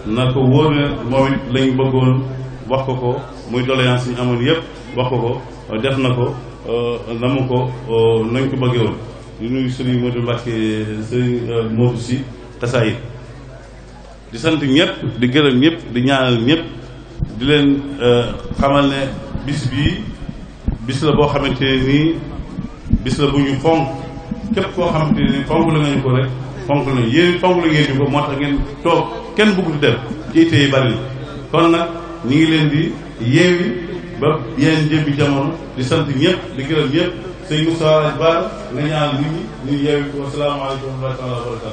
na ko wóor ne moom it lañ bëggoon wax ko muy doléance ñu amoon yëpp wax ko def na ko na mu ko nañ ko bëggee woon di nuyu sëriñ Modou Mbacke sëriñ Modou si Xasaayid di sant ñëpp di gërëm ñëpp di ñaanal ñëpp di leen xamal ne bis bii bis la boo xamante ne nii bis la bu ñu fonk képp koo xamante ne nii fonk la nga ñu ko rek fonk lañu yéen fonk la ngeen ñu ko moo tax ngeen toog kenn bëgg dem ci itte yi bari na kon nag ñu ngi leen di yeewi ba yeneen jëmbi jamono di sant ñëpp di gërëm ñëpp sëñ Moussa Ba nga ñaanal nit ñi ñu yeewi ko asalaamaaleykum wa rahmatulah wa barakatu